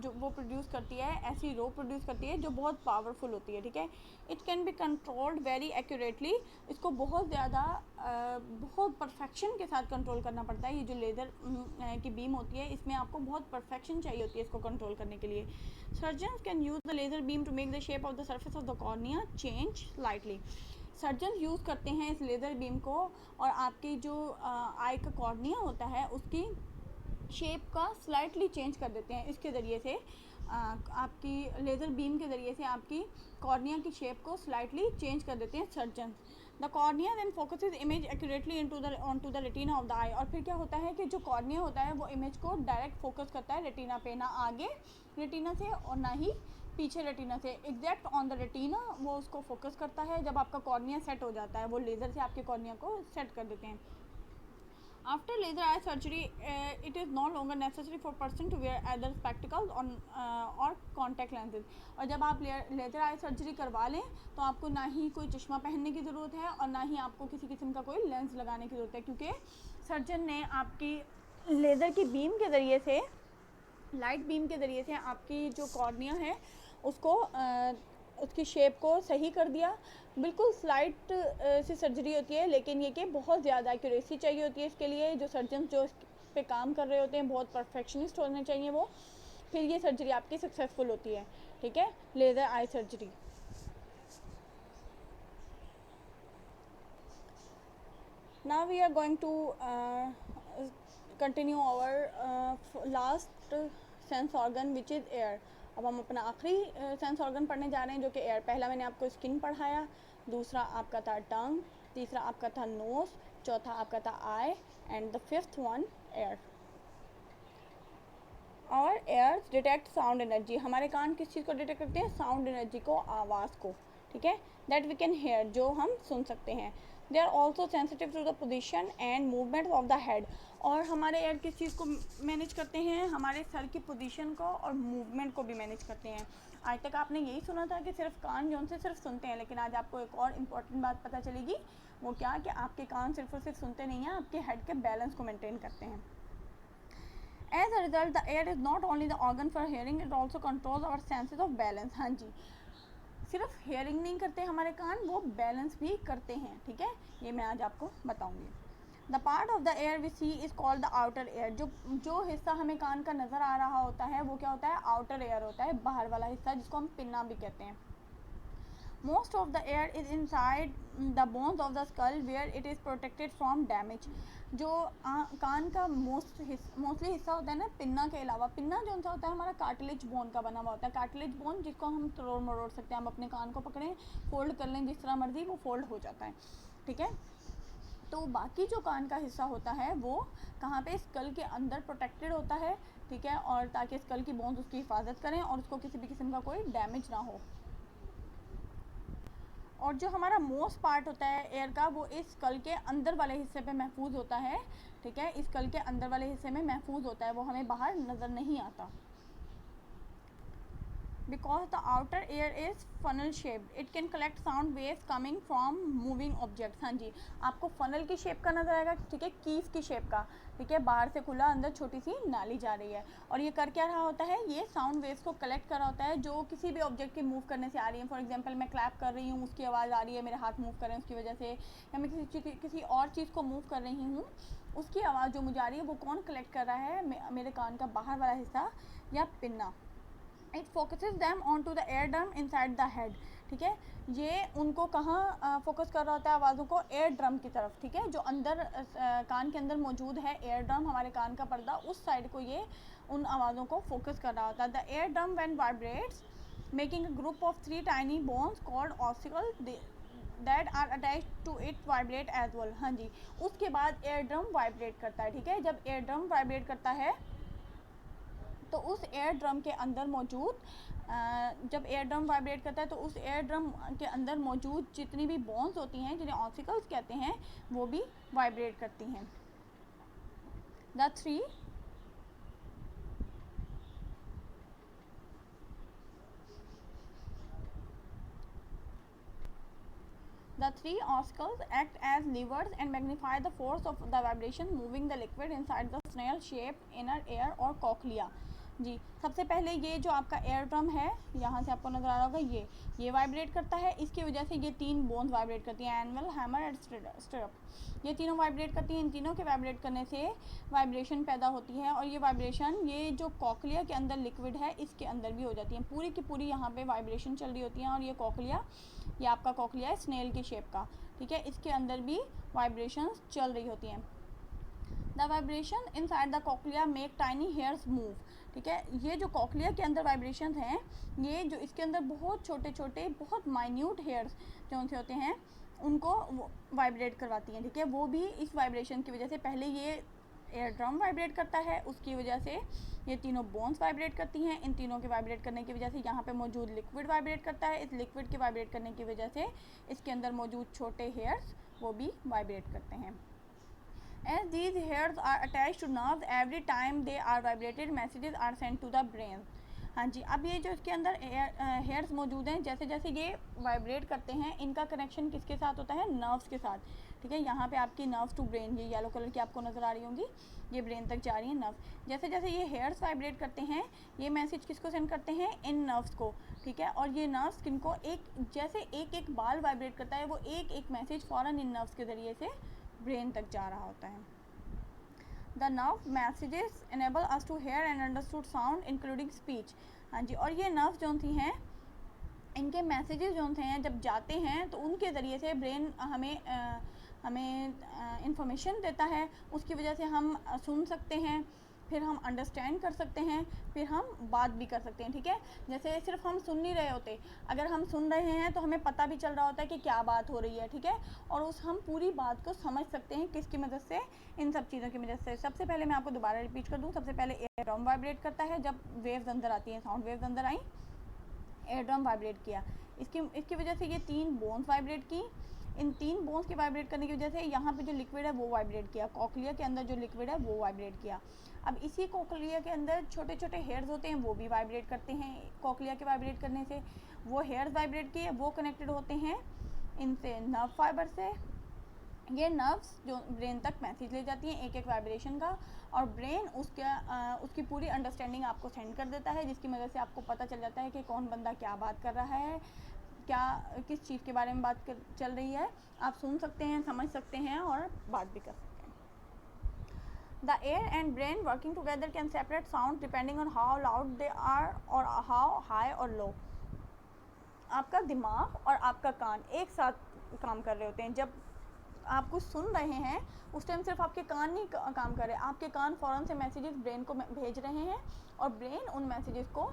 जो वो प्रोड्यूस करती है, ऐसी रो प्रोड्यूस करती है जो बहुत पावरफुल होती है, ठीक है। It can be controlled very accurately, इसको बहुत ज़्यादा बहुत परफेक्शन के साथ कंट्रोल करना पड़ता है। ये जो लेज़र की बीम होती है इसमें आपको बहुत परफेक्शन चाहिए होती है इसको कंट्रोल करने के लिए। Surgeons can use the laser beam to make the shape of the surface of the cornea change slightly. Surgeon use करते हैं इस लेज़र बीम को, और आपकी जो आई का कॉर्निया होता है उसकी शेप का स्लाइटली चेंज कर देते हैं। इसके ज़रिए से आपकी लेज़र बीम के ज़रिए से आपकी कॉर्निया की शेप को स्लाइटली चेंज कर देते हैं surgeon. The cornea then focuses image accurately onto the retina of the eye, और फिर क्या होता है कि जो कॉर्निया होता है वो इमेज को डायरेक्ट फोकस करता है रेटिना पे, ना आगे रेटिना से और ना ही पीछे रेटिना से, एग्जैक्ट ऑन द रेटिना वो उसको फोकस करता है। जब आपका कॉर्निया सेट हो जाता है वो लेज़र से आपके कॉर्निया को सेट कर देते हैं। After laser eye surgery, it is no longer necessary for person to wear either spectacles or contact lenses. और जब आप लेज़र आई सर्जरी करवा लें तो आपको ना ही कोई चश्मा पहनने की ज़रूरत है और ना ही आपको किसी किस्म का कोई लेंस लगाने की ज़रूरत है, क्योंकि सर्जन ने आपकी लेज़र की बीम के ज़रिए से, लाइट बीम के ज़रिए से आपकी जो कॉर्निया है उसको उसकी शेप को सही कर दिया। बिल्कुल स्लाइट सी सर्जरी होती है, लेकिन ये कि बहुत ज़्यादा एक्यूरेसी चाहिए होती है इसके लिए। जो सर्जन जो इस पे काम कर रहे होते हैं बहुत परफेक्शनिस्ट होने चाहिए वो, फिर ये सर्जरी आपकी सक्सेसफुल होती है, ठीक है, laser eye surgery. Now we are going to continue our last sense organ which is air. अब हम अपना आखिरी सेंस ऑर्गन पढ़ने जा रहे हैं जो कि एयर। पहला मैंने आपको स्किन पढ़ाया, दूसरा आपका था टंग, तीसरा आपका था नोज, चौथा आपका था eye, and the fifth one ear. और एयर डिटेक्ट साउंड एनर्जी, हमारे कान किस चीज़ को डिटेक्ट करते हैं? साउंड एनर्जी को, आवाज़ को, ठीक है, दैट वी कैन हेयर, जो हम सुन सकते हैं। They are also sensitive to the position and movement of the head. और हमारे एयर किस चीज़ को मैनेज करते हैं? हमारे सर की पोजीशन को और मूवमेंट को भी मैनेज करते हैं। आज तक आपने यही सुना था कि सिर्फ कान जो उनसे सिर्फ सुनते हैं, लेकिन आज आपको एक और इम्पॉर्टेंट बात पता चलेगी, वो क्या कि आपके कान सिर्फ और सिर्फ सुनते नहीं हैं, आपके हेड के बैलेंस को मेंटेन करते हैं। As a result, the ear is not only the organ for hearing, it also controls our senses of balance। हाँ जी, सिर्फ हेयरिंग नहीं करते हमारे कान, वो बैलेंस भी करते हैं, ठीक है, ये मैं आज आपको बताऊंगी। The part of the ear we see is called the outer ear. जो हिस्सा हमें कान का नज़र आ रहा होता है वो क्या होता है? आउटर एयर होता है, बाहर वाला हिस्सा, जिसको हम पिन्ना भी कहते हैं। Most of the ear is inside the bones of the skull where it is protected from damage. जो कान का मोस्टली हिस्सा होता है ना पिन्ना के अलावा, पिन्ना जो सा होता है हमारा कार्टिलेज बोन का बना हुआ होता है, कार्टिलेज बोन जिसको हम तोड़ मरोड़ सकते हैं, हम अपने कान को पकड़ें फोल्ड कर लें जिस तरह मर्जी वो फोल्ड हो जाता है, ठीक है। तो बाकी जो कान का हिस्सा होता है वो कहाँ पे, स्कल के अंदर प्रोटेक्टेड होता है, ठीक है, और ताकि स्कल की बोन्स उसकी हिफाजत करें और उसको किसी भी किस्म का कोई डैमेज ना हो। और जो हमारा मोस्ट पार्ट होता है एयर का वो इस स्कल के अंदर वाले हिस्से पे महफूज होता है, ठीक है, इस स्कल के अंदर वाले हिस्से में महफूज होता है, वो हमें बाहर नज़र नहीं आता। Because the outer ear is funnel shaped, it can collect sound waves coming from moving objects। हाँ जी, आपको फनल की शेप का नजर आएगा, ठीक है, कीस की शेप का, ठीक है, बाहर से खुला अंदर छोटी सी नाली जा रही है, और ये कर क्या रहा होता है, ये साउंड वेव्स को कलेक्ट कर रहा होता है जो किसी भी ऑब्जेक्ट के मूव करने से आ रही है। फॉर एग्जांपल मैं क्लैप कर रही हूँ, उसकी आवाज़ आ रही है, मेरे हाथ मूव कर रहे हैं उसकी वजह से, या मैं किसी और चीज़ को मूव कर रही हूँ, उसकी आवाज़ जो मुझे आ रही है वो कौन कलेक्ट कर रहा है, मेरे कान का बाहर वाला हिस्सा या pinna. It focuses them on to the eardrum inside the head, ठीक है, ये उनको कहाँ फोकस कर रहा होता है आवाज़ों को, एयर ड्रम की तरफ, ठीक है, जो अंदर कान के अंदर मौजूद है एयर ड्रम, हमारे कान का पर्दा, उस साइड को ये उन आवाज़ों को फोकस कर रहा होता है। The eardrum when vibrates making a group of 3 tiny bones called ossicle that are attached to it vibrate as well. हाँ जी, उसके बाद एयर ड्रम वाइब्रेट करता है, ठीक है, जब एयर ड्रम वाइब्रेट करता है तो उस एयर ड्रम के अंदर मौजूद जब एयर ड्रम वाइब्रेट करता है तो उस एयर ड्रम के अंदर मौजूद जितनी भी बोन्स होती हैं जिन्हें ऑसिकल्स कहते हैं वो भी वाइब्रेट करती हैं। The three The three oscars act as levers and magnify the force of the vibration moving the liquid inside the snail-shaped inner ear or cochlea। जी, सबसे पहले ये जो आपका एयर ड्रम है, यहाँ से आपको नज़र आ रहा होगा, ये वाइब्रेट करता है, इसकी वजह से ये 3 बोन्स वाइब्रेट करती हैं, एनुअल, हैमर एंड स्टिरअप, ये तीनों वाइब्रेट करती हैं। इन तीनों के वाइब्रेट करने से वाइब्रेशन पैदा होती है, और ये वाइब्रेशन ये जो कॉकलिया के अंदर लिक्विड है इसके अंदर भी हो जाती है, पूरी की पूरी यहाँ पे वाइब्रेशन चल रही होती है। और ये कॉकलिया, ये आपका कॉकलिया है स्नेल की शेप का, ठीक है, इसके अंदर भी वाइब्रेशंस चल रही होती हैं। The vibration inside the cochlea make tiny hairs move, ठीक है, ये जो कॉकलिया के अंदर वाइब्रेशन हैं, ये जो इसके अंदर बहुत छोटे छोटे बहुत माइन्यूट हेयर्स जो से होते हैं उनको वाइब्रेट करवाती हैं, ठीक है, वो भी इस वाइब्रेशन की वजह से, पहले ये एयर ड्रम वाइब्रेट करता है, उसकी वजह से ये तीनों बोन्स वाइब्रेट करती हैं, इन तीनों के वाइब्रेट करने की वजह से यहाँ पे मौजूद लिक्विड वाइब्रेट करता है, इस लिक्विड के वाइब्रेट करने की वजह से इसके अंदर मौजूद छोटे हेयर्स वो भी वाइब्रेट करते हैं। As these hairs are attached to nerves, every time they are vibrated, messages are sent to the brain। हाँ जी, अब ये जो इसके अंदर हेयर्स मौजूद हैं, जैसे जैसे ये वाइब्रेट करते हैं, इनका कनेक्शन किसके साथ होता है, नर्व्स के साथ, ठीक है, यहाँ पे आपकी नर्व्स टू ब्रेन, ये येलो कलर की आपको नज़र आ रही होंगी, ये ब्रेन तक जा रही है नर्व्स। जैसे जैसे ये हेयर्स वाइब्रेट करते हैं, ये मैसेज किसको सेंड करते हैं, इन नर्व्स को, ठीक है, और ये नर्व्स किनको, एक जैसे एक एक बाल वाइब्रेट करता है, वो एक एक मैसेज फ़ौरन इन नर्व्स के ज़रिए से ब्रेन तक जा रहा होता है। The nerve messages enable us to hear and understood sound including speech। हाँ जी, और ये नर्व्स जो सी हैं, इनके मैसेजेस जो हैं जब जाते हैं तो उनके ज़रिए से ब्रेन हमें इंफॉर्मेशन देता है, उसकी वजह से हम सुन सकते हैं, फिर हम अंडरस्टैंड कर सकते हैं, फिर हम बात भी कर सकते हैं, ठीक है, जैसे सिर्फ हम सुन नहीं रहे होते, अगर हम सुन रहे हैं तो हमें पता भी चल रहा होता है कि क्या बात हो रही है, ठीक है, और हम पूरी बात को समझ सकते हैं किसकी मदद से, इन सब चीज़ों की मदद से। सबसे पहले मैं आपको दोबारा रिपीट कर दूँ, सबसे पहले एयर ड्रम वाइब्रेट करता है, जब वेव्स अंदर आती हैं, साउंड वेव्स अंदर आई, एयर ड्रम वाइब्रेट किया, इसकी वजह से ये 3 बोन्स वाइब्रेट की, इन 3 बोन्स के वाइब्रेट करने की वजह से यहाँ पे जो लिक्विड है वो वाइब्रेट किया, कॉकलिया के अंदर जो लिक्विड है वो वाइब्रेट किया। अब इसी कॉकलिया के अंदर छोटे छोटे हेयर्स होते हैं, वो भी वाइब्रेट करते हैं, कॉकलिया के वाइब्रेट करने से वो हेयर्स वाइब्रेट किए, वो कनेक्टेड होते हैं इनसे नर्व फाइबर से, ये नर्व्स जो ब्रेन तक मैसेज ले जाती हैं एक एक वाइब्रेशन का, और ब्रेन उसकी पूरी अंडरस्टैंडिंग आपको सेंड कर देता है, जिसकी मदद से आपको पता चल जाता है कि कौन बंदा क्या बात कर रहा है, क्या किस चीज़ के बारे में चल रही है, आप सुन सकते हैं, समझ सकते हैं और बात भी कर सकते हैं। The ear and brain working together can separate sounds depending on how loud they are or how high or low। आपका दिमाग और आपका कान एक साथ काम कर रहे होते हैं। जब आप कुछ सुन रहे हैं उस टाइम सिर्फ आपके कान नहीं काम कर रहे, आपके कान फ़ौरन से मैसेजेस ब्रेन को भेज रहे हैं और ब्रेन उन मैसेजेस को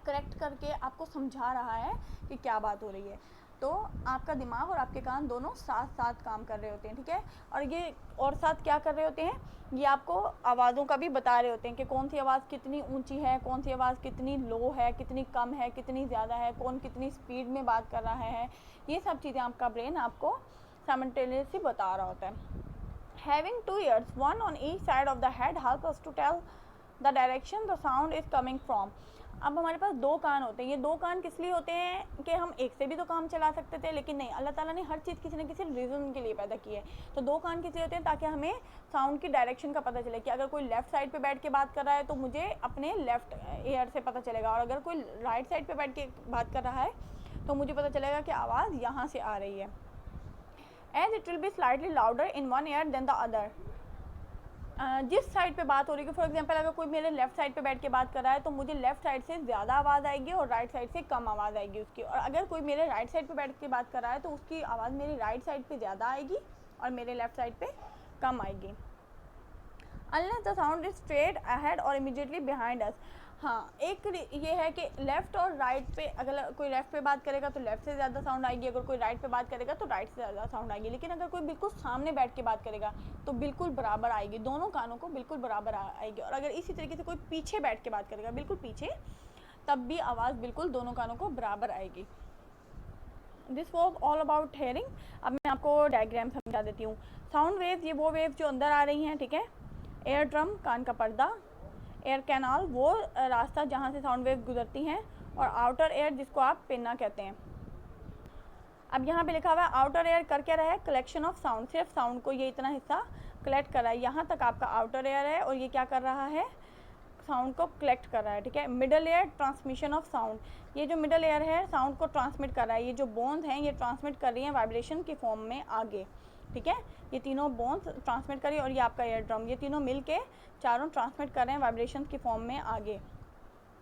करेक्ट करके आपको समझा रहा है कि क्या बात हो रही है। तो आपका दिमाग और आपके कान दोनों साथ साथ काम कर रहे होते हैं, ठीक है। और ये और साथ क्या कर रहे होते हैं, ये आपको आवाज़ों का भी बता रहे होते हैं कि कौन सी आवाज़ कितनी ऊंची है, कौन सी आवाज़ कितनी लो है, कितनी कम है, कितनी ज़्यादा है, कौन कितनी स्पीड में बात कर रहा है। ये सब चीज़ें आपका ब्रेन आपको साइमल्टेनियसली बता रहा होता है। Having two ears, one on each side of the head, help us to tell the direction the sound is coming from. अब हमारे पास दो कान होते हैं। ये दो कान किस लिए होते हैं कि हम एक से भी तो काम चला सकते थे, लेकिन नहीं, अल्लाह ताला ने हर चीज़ किसी न किसी रीज़न के लिए पैदा की है। तो दो कान किस लिए होते हैं, ताकि हमें साउंड की डायरेक्शन का पता चले कि अगर कोई लेफ़्ट साइड पे बैठ के बात कर रहा है तो मुझे अपने लेफ़्ट ईयर से पता चलेगा, और अगर कोई राइट साइड पे बैठ के बात कर रहा है तो मुझे पता चलेगा कि आवाज़ यहाँ से आ रही है। As it will be slightly louder in one ear than the other. जिस साइड पे बात हो रही है, फॉर एग्जांपल अगर कोई मेरे लेफ़्ट साइड पे बैठ के बात कर रहा है तो मुझे लेफ़्ट साइड से ज़्यादा आवाज़ आएगी और राइट साइड से कम आवाज़ आएगी उसकी। और अगर कोई मेरे राइट साइड पे बैठ के बात कर रहा है तो उसकी आवाज़ मेरी राइट साइड पे ज़्यादा आएगी और मेरे लेफ़्ट साइड पे कम आएगी। Unless the sound is straight ahead or immediately behind us. हाँ, एक ये है कि लेफ़्ट और राइट पे, अगर कोई लेफ़्ट पे बात करेगा तो लेफ़्ट से ज़्यादा साउंड आएगी, अगर कोई राइट पे बात करेगा तो राइट से ज़्यादा साउंड आएगी। लेकिन अगर कोई बिल्कुल सामने बैठ के बात करेगा तो बिल्कुल बराबर आएगी, दोनों कानों को बिल्कुल बराबर आएगी। और अगर इसी तरीके से कोई पीछे बैठ के बात करेगा, बिल्कुल पीछे, तब भी आवाज़ बिल्कुल दोनों कानों को बराबर आएगी। This was all about hearing. अब मैं आपको डायग्राम समझा देती हूँ। साउंड वेव्स, ये वो वेव जो अंदर आ रही हैं, ठीक है। एयर ड्रम, कान का पर्दा। एयर कैनाल, वो रास्ता जहाँ से साउंड वेव गुजरती हैं। और आउटर एयर, जिसको आप पिन्ना कहते हैं। अब यहाँ पे लिखा हुआ है आउटर एयर कर क्या रहा है, कलेक्शन ऑफ साउंड, सिर्फ साउंड को ये इतना हिस्सा कलेक्ट कर रहा है। यहाँ तक आपका आउटर एयर है और ये क्या कर रहा है, साउंड को कलेक्ट कर रहा है, ठीक है। Middle air, transmission of sound, ये जो मिडल एयर है साउंड को ट्रांसमिट कर रहा है। ये जो बोन्स हैं ये ट्रांसमिट कर रही हैं वाइब्रेशन की फॉर्म में आगे, ठीक है। ये तीनों बोन्स ट्रांसमिट कर रही है और ये आपका एयर ड्रम, ये तीनों मिल के चारों ट्रांसमिट कर रहे हैं वाइब्रेशन की फॉर्म में आगे।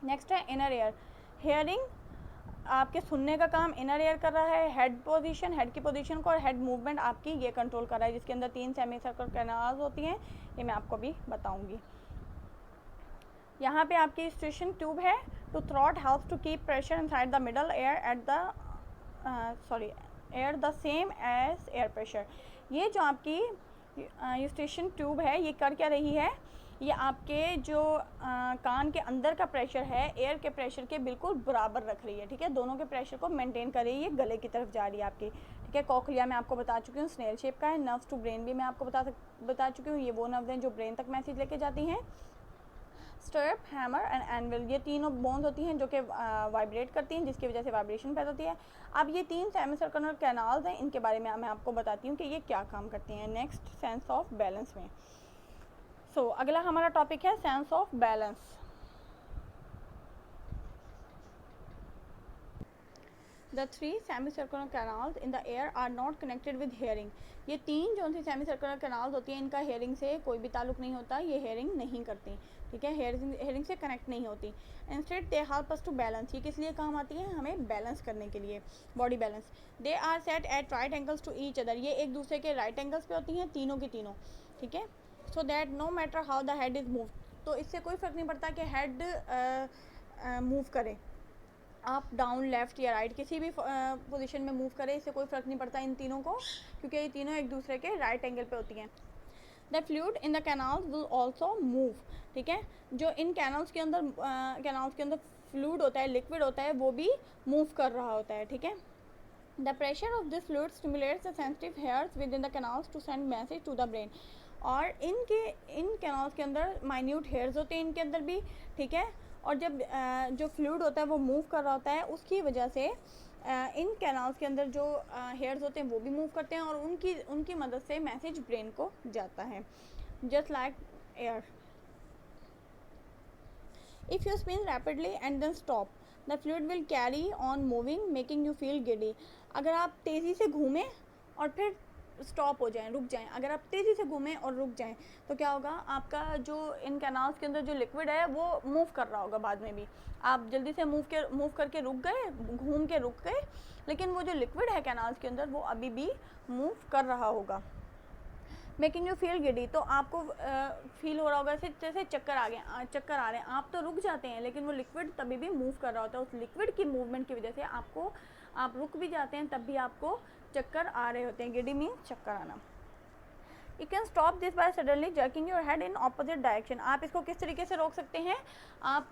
नेक्स्ट है इनर एयर। हेयरिंग, आपके सुनने का काम इनर एयर कर रहा है। हेड पोजीशन, हेड की पोजीशन को और हेड मूवमेंट आपकी ये कंट्रोल कर रहा है, जिसके अंदर 3 सेमी सर्कुलर कैनाल्स होती हैं, ये मैं आपको भी बताऊंगी। यहाँ पे आपकी स्टेशन ट्यूब है। To throat helps to keep pressure inside the middle ear at the ear the same as air pressure. ये जो आपकी स्टेशन ट्यूब है ये कर क्या रही है, ये आपके जो कान के अंदर का प्रेशर है एयर के प्रेशर के बिल्कुल बराबर रख रही है, ठीक है। दोनों के प्रेशर को मेंटेन कर रही है, गले की तरफ जा रही है आपकी, ठीक है। कॉकलिया मैं आपको बता चुकी हूँ स्नेल शेप का है। नर्व्स टू ब्रेन भी मैं आपको बता चुकी हूँ, ये वो नर्व्स हैं जो ब्रेन तक मैसेज लेके जाती हैं। स्टर्प, हैमर एंड एनविल, ये तीनों बोन्स होती हैं जो कि वाइब्रेट करती हैं, जिसकी वजह से वाइब्रेशन पैदा होती है। अब ये 3 सेमी सर्कुलर कैनाल्स हैं, इनके बारे में मैं आपको बताती हूँ कि ये क्या काम करती हैं नेक्स्ट सेंस ऑफ बैलेंस में। सो अगला हमारा टॉपिक है sense of balance. The 3 semicircular canals in the ear are not connected with hearing. ये 3 जो सी सेमीसर्कुलर कैनाल्स होती हैं इनका हेयरिंग से कोई भी ताल्लुक नहीं होता, ये हेयरिंग नहीं करती, ठीक है। हेयरिंग से कनेक्ट नहीं होती। Instead they help us to balance, ये किस लिए काम आती है, हमें बैलेंस करने के लिए, body balance. They are set at right angles to each other, ये एक दूसरे के राइट एंगल्स पे होती हैं तीनों की तीनों, ठीक है। So that no matter how the head is move, तो इससे कोई फ़र्क नहीं पड़ता कि हेड मूव करे, अप डाउन लेफ़्ट या राइट किसी भी पोजीशन में मूव करे, इससे कोई फ़र्क नहीं पड़ता इन तीनों को, क्योंकि ये तीनों एक दूसरे के राइट एंगल पे होती हैं। The fluid in the canals will also move, ठीक है। जो इन कैनाल्स के अंदर फ्लूइड होता है, लिक्विड होता है, वो भी मूव कर रहा होता है, ठीक है। The pressure of this fluid stimulates the sensitive hairs within the canals to send message to the brain, और इन कैनाल्स के अंदर माइन्यूट हेयर्स होते हैं इनके अंदर भी, ठीक है। और जब जो फ्लूइड होता है वो मूव कर रहा होता है, उसकी वजह से इन कैनाल्स के अंदर जो हेयर्स होते हैं वो भी मूव करते हैं और उनकी मदद से मैसेज ब्रेन को जाता है, just like air. If you spin rapidly and then stop the fluid will carry on moving making you feel giddy. अगर आप तेज़ी से घूमें और फिर स्टॉप हो जाएं, रुक जाएं, अगर आप तेज़ी से घूमें और रुक जाएं तो क्या होगा, आपका जो इन कैनाल्स के अंदर जो लिक्विड है वो मूव कर रहा होगा बाद में भी। आप जल्दी से मूव करके रुक गए, घूम के रुक गए, लेकिन वो जो लिक्विड है कैनाल्स के अंदर वो अभी भी मूव कर रहा होगा। मेकिंग यू फील गिडी, तो आपको फील हो रहा होगा जैसे चक्कर आ रहे हैं, आप तो रुक जाते हैं लेकिन वो लिक्विड तभी भी मूव कर रहा होता है। उस लिक्विड की मूवमेंट की वजह से आप रुक भी जाते हैं तब भी आपको चक्कर आ रहे होते हैं। गिडी मीन्स चक्कर आना। You can stop this by suddenly jerking your head in opposite direction, आप इसको किस तरीके से रोक सकते हैं, आप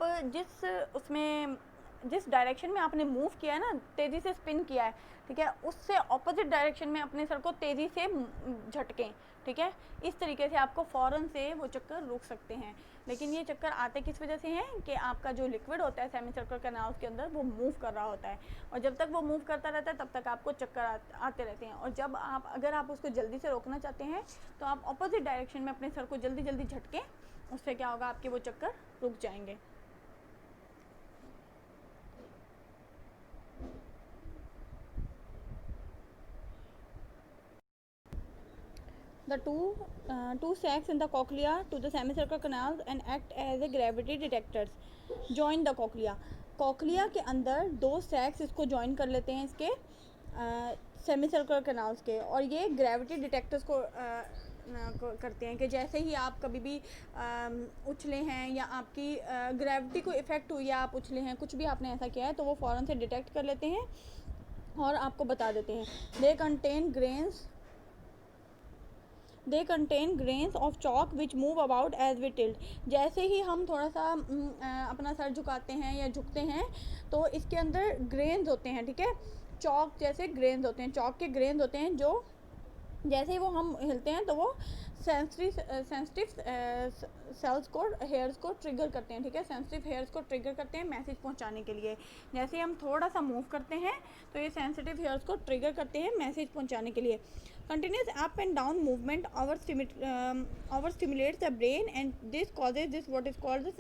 जिस डायरेक्शन में आपने मूव किया है ना, तेज़ी से स्पिन किया है, ठीक है, उससे ऑपोजिट डायरेक्शन में अपने सर को तेज़ी से झटकें, ठीक है, इस तरीके से आपको फ़ौरन से वो चक्कर रोक सकते हैं। लेकिन ये चक्कर आते किस वजह से हैं कि आपका जो लिक्विड होता है सेमी सर्कुलर कैनाल्स के अंदर वो मूव कर रहा होता है, और जब तक वो मूव करता रहता है तब तक आपको चक्कर आते रहते हैं। और जब अगर आप उसको जल्दी से रोकना चाहते हैं तो आप ऑपोजिट डायरेक्शन में अपने सर को जल्दी जल्दी झटकें, उससे क्या होगा, आपके वो चक्कर रुक जाएंगे। The two sacs in the cochlea to the semicircular canals and act as a gravity detectors. Join the cochlea. Cochlea के अंदर दो सैक्स इसको ज्वाइन कर लेते हैं इसके सेमी सर्कुलर कैनाल्स के, और ये ग्रेविटी डिटेक्टर्स को करते हैं कि जैसे ही आप कभी भी उछले हैं या आपकी ग्रेविटी को इफ़ेक्ट हुई है, आप उछले हैं, कुछ भी आपने ऐसा किया है, तो वो फ़ौरन से डिटेक्ट कर लेते हैं और आपको बता देते हैं। They contain grains of chalk which move about as we tilt, जैसे ही हम थोड़ा सा अपना सर झुकाते हैं या झुकते हैं तो इसके अंदर ग्रेन्स होते हैं, ठीक है, चॉक जैसे ग्रेन्स होते हैं, चॉक के ग्रेन्स होते हैं जो जैसे ही वो हम हिलते हैं तो वो सेंसिटिव सेल्स को, हेयर्स को ट्रिगर करते हैं, ठीक है, सेंसिटिव हेयर्स को ट्रिगर करते हैं मैसेज पहुंचाने के लिए। जैसे ही हम थोड़ा सा मूव करते हैं तो ये सेंसिटिव हेयर्स को ट्रिगर करते हैं मैसेज पहुंचाने के लिए। Continuous up and down movement over stimulates the brain and this causes this what is called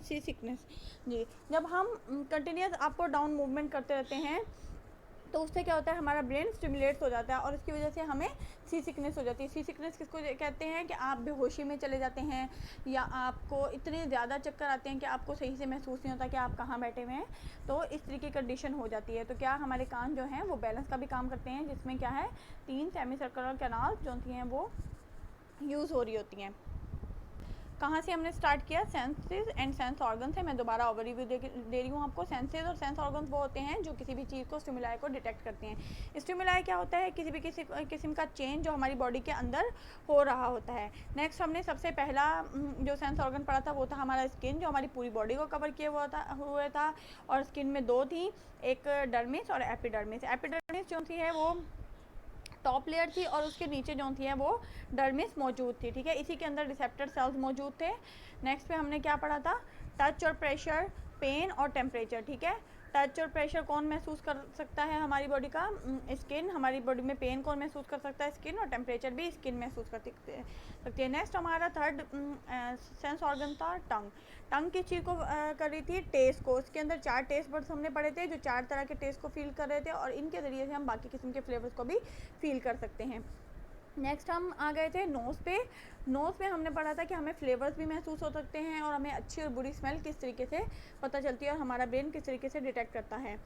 sea sickness. जी, जब हम कंटिन्यूस अप और डाउन मूवमेंट करते रहते हैं तो उससे क्या होता है, हमारा ब्रेन स्टिमुलेट्स हो जाता है और इसकी वजह से हमें सी सिकनेस हो जाती है। सी सिकनेस किसको कहते हैं कि आप बेहोशी में चले जाते हैं या आपको इतने ज़्यादा चक्कर आते हैं कि आपको सही से महसूस नहीं होता कि आप कहाँ बैठे हुए हैं, तो इस तरीके की कंडीशन हो जाती है। तो क्या हमारे कान जो हैं वो बैलेंस का भी काम करते हैं, जिसमें क्या है 3 सेमी सर्कुलर कैनाल जो होती हैं वो यूज़ हो रही होती हैं। कहाँ से हमने स्टार्ट किया, सेंसेस एंड सेंस ऑर्गन से। मैं दोबारा ओवरव्यू दे रही हूँ आपको। सेंसेस और सेंस ऑर्गन वो होते हैं जो किसी भी चीज़ को, स्टिमुलाई को डिटेक्ट करते हैं। स्टिमुलाई क्या होता है, किसी भी किस्म का चेंज जो हमारी बॉडी के अंदर हो रहा होता है। नेक्स्ट हमने सबसे पहला जो सेंस ऑर्गन पढ़ा था वो था हमारा स्किन, जो हमारी पूरी बॉडी को कवर किया हुआ था, और स्किन में 2 थी, एक डर्मिस और एपिडर्मिस। एपिडर्मिस जो थी है वो टॉप लेयर थी और उसके नीचे जो थी है वो डर्मिस मौजूद थी, ठीक है, इसी के अंदर रिसेप्टर सेल्स मौजूद थे। नेक्स्ट पे हमने क्या पढ़ा था, टच और प्रेशर, पेन और टेम्परेचर, ठीक है। टच और प्रेशर कौन महसूस कर सकता है हमारी बॉडी का, स्किन। हमारी बॉडी में पेन कौन महसूस कर सकता है, स्किन, और टेम्परेचर भी स्किन महसूस कर सकती है। नेक्स्ट हमारा थर्ड सेंस ऑर्गन था टंग। टंग किस चीज़ को कर रही थी, टेस्ट को। इसके अंदर 4 टेस्ट बड्स हमने पढ़े थे जो 4 तरह के टेस्ट को फील कर रहे थे, और इनके ज़रिए से हम बाकी किस्म के फ्लेवर्स को भी फील कर सकते हैं। नेक्स्ट हम आ गए थे नोज़ पे। नोज़ पे हमने पढ़ा था कि हमें फ्लेवर्स भी महसूस हो सकते हैं और हमें अच्छी और बुरी स्मेल किस तरीके से पता चलती है और हमारा ब्रेन किस तरीके से डिटेक्ट करता है।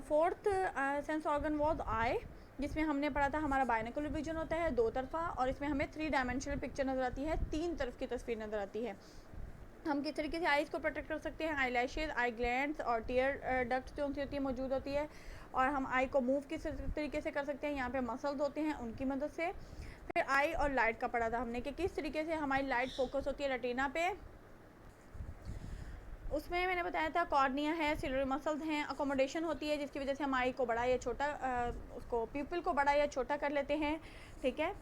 Fourth sense organ was I, जिसमें हमने पढ़ा था हमारा बाइनोकुलर विजन होता है 2 तरफा, और इसमें हमें 3 डायमेंशनल पिक्चर नज़र आती है, 3 तरफ की तस्वीर नज़र आती है। हम किस तरीके से आईज़ को प्रोटेक्ट कर सकते हैं, आई लैशेज, आई ग्लैंड्स और टीयर डक्ट्स जो होती है मौजूद होती है, और हम आई को मूव किस तरीके से कर सकते हैं, यहाँ पे मसल्स होते हैं उनकी मदद से। फिर आई और लाइट का पढ़ा था हमने कि किस तरीके से हमारी लाइट फोकस होती है रेटिना पे। उसमें मैंने बताया था कॉर्निया है, सिलरी मसल्स हैं, अकोमोडेशन होती है जिसकी वजह से हम आई को बड़ा या छोटा, उसको प्यूपिल को बड़ा या छोटा कर लेते हैं, ठीक है।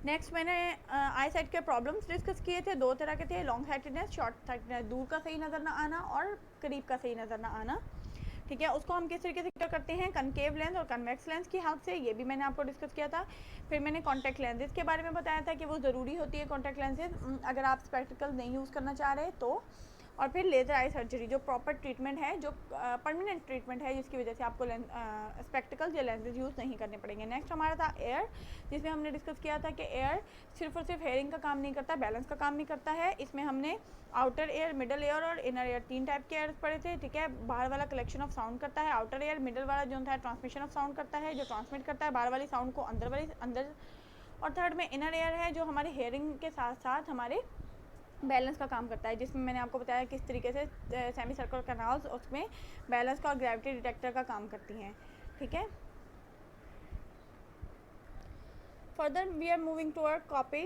नेक्स्ट मैंने आई साइट के प्रॉब्लम्स डिस्कस किए थे, 2 तरह के थे, लॉन्ग साइटेडनेस, शॉर्ट साइटेडनेस, दूर का सही नज़र ना आना और करीब का सही नज़र ना आना, ठीक है। उसको हम किस तरीके से क्लियर करते हैं, कनकेव लेंस और कन्वेक्स लेंस की हेल्प से, ये भी मैंने आपको डिस्कस किया था। फिर मैंने कॉन्टैक्ट लेंसेज के बारे में बताया था कि वो ज़रूरी होती है कॉन्टैक्ट लेंसेज, अगर आप स्पेक्टिकल नहीं यूज़ करना चाह रहे तो और फिर लेज़र आई सर्जरी, जो प्रॉपर ट्रीटमेंट है, जो परमानेंट ट्रीटमेंट है, जिसकी वजह से आपको स्पेक्टिकल्स या लेंसेज यूज़ नहीं करने पड़ेंगे। नेक्स्ट हमारा था एयर, जिसमें हमने डिस्कस किया था कि एयर सिर्फ और सिर्फ हेयरिंग का काम नहीं करता, बैलेंस का काम नहीं करता है। इसमें हमने आउटर एयर, मिडल एयर और इनर एयर 3 टाइप के एयर पढ़े थे, ठीक है। बाहर वाला कलेक्शन ऑफ साउंड करता है, आउटर एयर मिडल वाला जो है ट्रांसमिशन ऑफ साउंड करता है, जो ट्रांसमिट करता है बाहर वाली साउंड को अंदर, और थर्ड में इनर एयर है, जो हमारे हेयरिंग के साथ साथ हमारे बैलेंस का काम करता है, जिसमें मैंने आपको बताया किस तरीके से सेमी सर्कुलर कैनाल्स उसमें बैलेंस का और ग्रेविटी डिटेक्टर का काम करती हैं, ठीक है। Further we are moving toward copy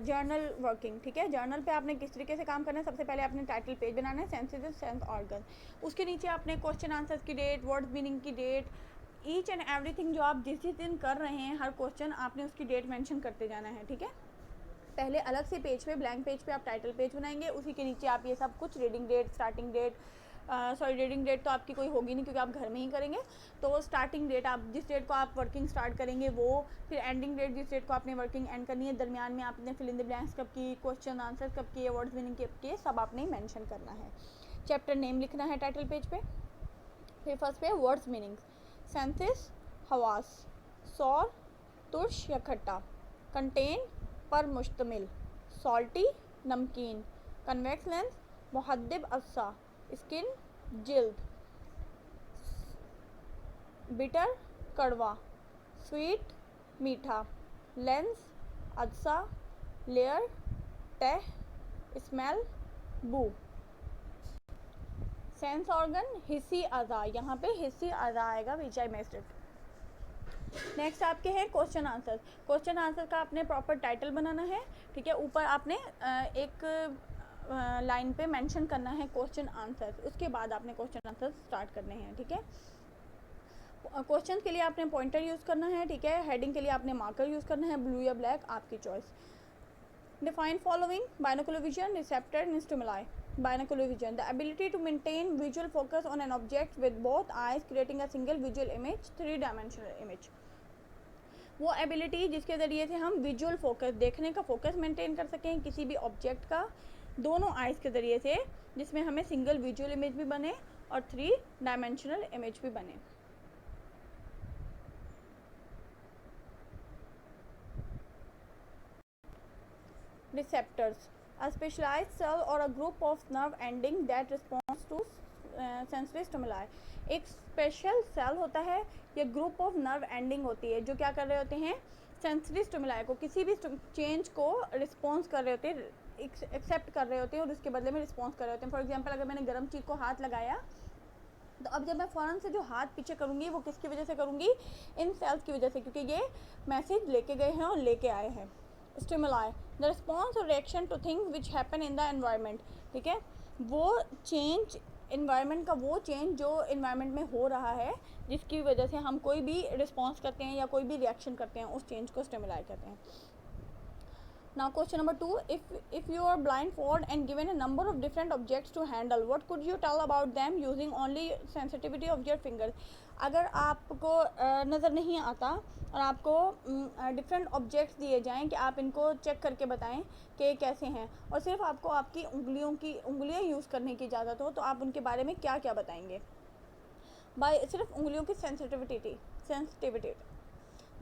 journal working, ठीक है। जर्नल पे आपने किस तरीके से काम करना है, सबसे पहले आपने टाइटल पेज बनाना है, सेंसेस सेंस ऑर्गन, उसके नीचे आपने क्वेश्चन आंसर्स की डेट, वर्ड्स मीनिंग की डेट, ईच एंड एवरीथिंग जो आप जिस दिन कर रहे हैं, हर क्वेश्चन आपने उसकी डेट मेंशन करते जाना है, ठीक है। पहले अलग से पेज पे, ब्लैंक पेज पे आप टाइटल पेज बनाएंगे, उसी के नीचे आप ये सब कुछ reading date, starting date, reading date तो आपकी कोई होगी नहीं क्योंकि आप घर में ही करेंगे, तो स्टार्टिंग डेट आप जिस डेट को आप वर्किंग स्टार्ट करेंगे वो, फिर एंडिंग डेट जिस डेट को आपने वर्किंग एंड करनी है, दरमियान में आपने फिल इन द ब्लैंक्स कब की, क्वेश्चन आंसर कब किए, वर्ड्स मीनिंग कब किए, सब आपने मेंशन करना है। चैप्टर नेम लिखना है टाइटल पेज पे। फिर फर्स्ट पे वर्ड्स मीनिंग्स, सेंसेस हवास, सौर, तुर्श या खट्टा, कंटेन पर मुश्तमिल, सॉल्टी नमकीन, कन्वेक्स लेंस, मुहद्दिब अज्जा, स्किन जिल्द, बिटर कड़वा, स्वीट मीठा, लेंस अज्जा, लेयर तह, स्मेल बू। सेंस ऑर्गन हिस्सी अज़ा, यहाँ पे हिस्सी अज़ा आएगा विच आई मिस्ड इट। नेक्स्ट आपके हैं क्वेश्चन आंसर। क्वेश्चन आंसर का आपने प्रॉपर टाइटल बनाना है, ठीक है। ऊपर आपने एक लाइन पे मेंशन करना है क्वेश्चन आंसर, उसके बाद आपने क्वेश्चन आंसर स्टार्ट करने हैं, ठीक है। क्वेश्चन के लिए आपने पॉइंटर यूज़ करना है, ठीक है। हेडिंग के लिए आपने मार्कर यूज़ करना है, ब्लू या ब्लैक आपकी choice. Define following, binocular vision, receptor and stimuli. Binocular vision, the ability to maintain visual focus on an object with both eyes, creating a single visual image, 3-dimensional image। वो ability जिसके ज़रिए से हम visual focus, देखने का focus maintain कर सकें किसी भी ऑब्जेक्ट का दोनों आइज़ के ज़रिए से, जिसमें हमें सिंगल विजुअल इमेज भी बने और 3-डायमेंशनल इमेज भी बने। Receptors, a specialized cell or a group of nerve ending that responds to sensory stimuli। एक स्पेशल सेल होता है या ग्रुप ऑफ नर्व एंडिंग होती है जो क्या कर रहे होते हैं, सेंसरी स्टिमुलाई को, किसी भी चेंज को रिस्पॉन्स कर रहे होते हैं, एक्सेप्ट कर रहे होते हैं और उसके बदले में रिस्पॉन्स कर रहे होते हैं। फॉर एग्जांपल अगर मैंने गर्म चीज़ को हाथ लगाया तो अब जब मैं फ़ौरन से जो हाथ पीछे करूँगी वो किसकी वजह से करूँगी, इन सेल्स की वजह से, क्योंकि ये मैसेज लेके गए हैं और लेके आए हैं। स्टिमुलाई, द रिस्पॉन्स और reaction two things which happen in the environment, ठीक है। वो चेंज, इन्वायरमेंट का वो चेंज जो इन्वायरमेंट में हो रहा है, जिसकी वजह से हम कोई भी रिस्पॉन्स करते हैं या कोई भी रिएक्शन करते हैं, उस चेंज को स्टिमुलाई कहते हैं। Now question number 2, if you are blindfolded and given a number of different objects to handle, what could you tell about them using only sensitivity of your fingers? अगर आपको नज़र नहीं आता और आपको डिफरेंट ऑब्जेक्ट्स दिए जाएं कि आप इनको चेक करके बताएं कि कैसे हैं, और सिर्फ आपको आपकी उंगलियां यूज़ करने की इजाज़त हो, तो आप उनके बारे में क्या क्या बताएंगे? बाय सिर्फ उंगलियों की sensitivity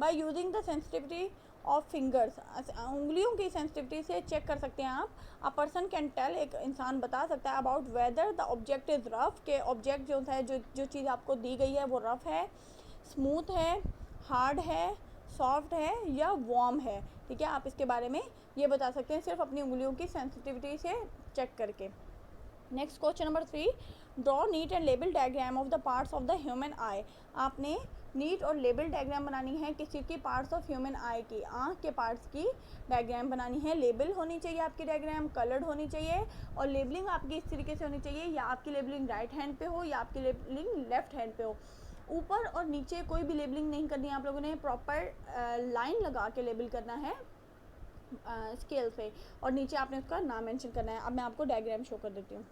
by using the sensitivity of fingers, उंगलियों की सेंसिटिविटी से चेक कर सकते हैं आप। अ पर्सन कैन टेल, एक इंसान बता सकता है, about whether the object is rough, के ऑब्जेक्ट जो है, जो चीज़ आपको दी गई है वो रफ है, स्मूथ है, हार्ड है, सॉफ्ट है या वार्म है, ठीक है। आप इसके बारे में ये बता सकते हैं सिर्फ अपनी उंगलियों की सेंसिटिविटी से चेक करके। Next question number 3, draw neat and label diagram of the parts of the human आई। आपने नीट और लेबल डायग्राम बनानी है किसी की, पार्ट्स ऑफ ह्यूमन आई की, आँख के पार्ट्स की डायग्राम बनानी है। लेबल होनी चाहिए आपकी डायग्राम, कलर्ड होनी चाहिए, और लेबलिंग आपकी इस तरीके से होनी चाहिए, या आपकी लेबलिंग राइट हैंड पे हो या आपकी लेबलिंग लेफ्ट हैंड पे हो। ऊपर और नीचे कोई भी लेबलिंग नहीं करनी है, आप लोगों ने प्रॉपर लाइन लगा के लेबल करना है स्केल से, और नीचे आपने उसका नाम मेंशन करना है। अब मैं आपको डायग्राम शो कर देती हूँ।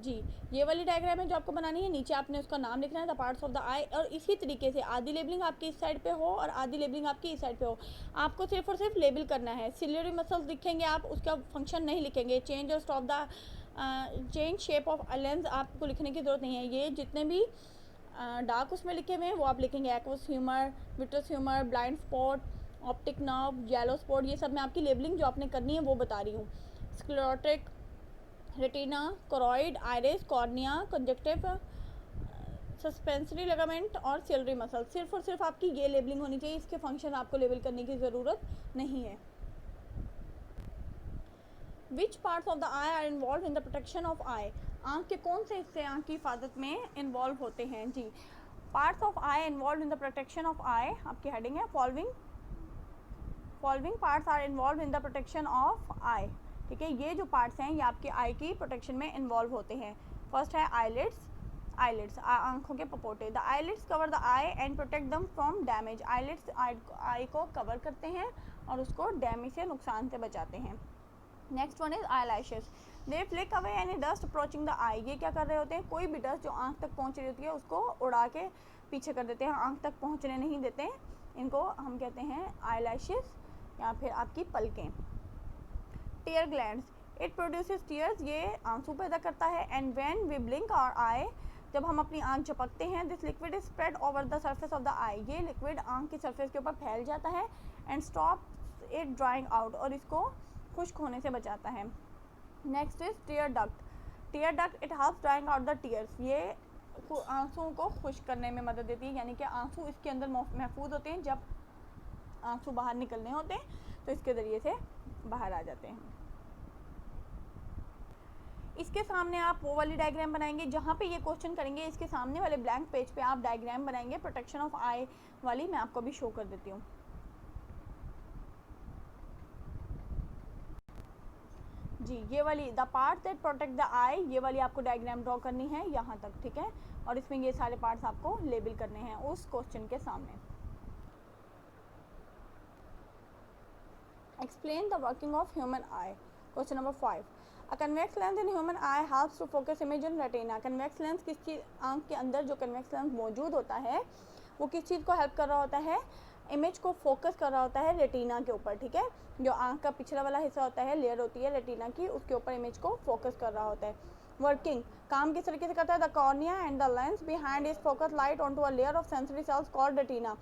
जी, ये वाली डायग्राम है जो आपको बनानी है, नीचे आपने उसका नाम लिखना है the parts of the eye, और इसी तरीके से आधी लेबलिंग आपकी इस साइड पे हो और आधी लेबलिंग आपकी इस साइड पे हो। आपको सिर्फ और सिर्फ लेबल करना है। सिलियरी मसल्स लिखेंगे आप, उसका फंक्शन नहीं लिखेंगे। चेंज और stop the change shape of a lens आपको लिखने की ज़रूरत नहीं है। ये जितने भी डार्क उसमें लिखे हुए हैं वो आप लिखेंगे। Aqueous humour, vitreous humour, blind spot, optic nerve, yellow spot, ये सब मैं आपकी लेबलिंग जो आपने करनी है वो बता रही हूँ। Sclerotic, retina, choroid, iris, cornea, conjunctive, suspensory ligament और सिलरी मसल। सिर्फ और सिर्फ आपकी ये लेबलिंग होनी चाहिए, इसके फंक्शन आपको लेबल करने की ज़रूरत नहीं है। Which parts of the eye are involve in the protection of eye? आँख के कौन से हिस्से आँख की हिफाजत में इन्वॉल्व होते हैं? जी, parts of eye involve in the protection of eye, आपकी हेडिंग है following parts are involve in the protection of eye. ठीक है, ये जो पार्ट्स हैं ये आपके आई की प्रोटेक्शन में इन्वॉल्व होते हैं। फर्स्ट है आईलिड्स, आंखों के पपोटे। The eyelids cover the eye and protect them from damage. Eyelids eye को कवर करते हैं और उसको डैमेज से, नुकसान से बचाते हैं। Next one is eyelashes, they flick away any dust approaching the eye. ये क्या कर रहे होते हैं? कोई भी डस्ट जो आंख तक पहुंच रही होती है उसको उड़ा के पीछे कर देते हैं, आंख तक पहुंचने नहीं देते हैं। इनको हम कहते हैं आई लैशेस या फिर आपकी पलकें। Tear glands, it produces tears, ये आंसू पैदा करता है। And when we blink our eye, जब हम अपनी आंख झपकते हैं, this liquid is spread over the surface of the eye, ये लिक्विड आंख की सरफेस के ऊपर फैल जाता है। And stop it drying out, और इसको खुश्क होने से बचाता है। Next is tear duct, it helps draining out the tears, ये आंसुओं को खुश्क करने में मदद देती है, यानी कि आंसू इसके अंदर महफूज होते हैं। जब आंसू बाहर निकलने होते हैं तो इसके ज़रिए से बाहर आ जाते हैं। इसके सामने आप वो वाली डायग्राम बनाएंगे जहाँ पे ये क्वेश्चन करेंगे, इसके सामने वाले ब्लैंक पेज पे आप डायग्राम बनाएंगे प्रोटेक्शन ऑफ आई वाली। मैं आपको अभी शो कर देती हूँ। जी, ये वाली the part that protect the eye, ये वाली आपको डायग्राम ड्रॉ करनी है यहाँ तक। ठीक है, और इसमें ये सारे पार्ट्स आपको लेबल करने हैं उस क्वेश्चन के सामने। Explain the working of human eye. Question number 5, a convex lens in human eye helps to focus image in retina. Convex lens किस चीज़, आंख के अंदर जो कन्वेक्स लेंस मौजूद होता है वो किस चीज़ को हेल्प कर रहा होता है? इमेज को फोकस कर रहा होता है रेटिना के ऊपर। ठीक है, जो आंख का पिछला वाला हिस्सा होता है, लेयर होती है रेटिना की, उसके ऊपर इमेज को फोकस कर रहा होता है। वर्किंग, काम किस तरीके से करता है? The cornea and the lens behind is focus light on to a layer of sensory cells called retina.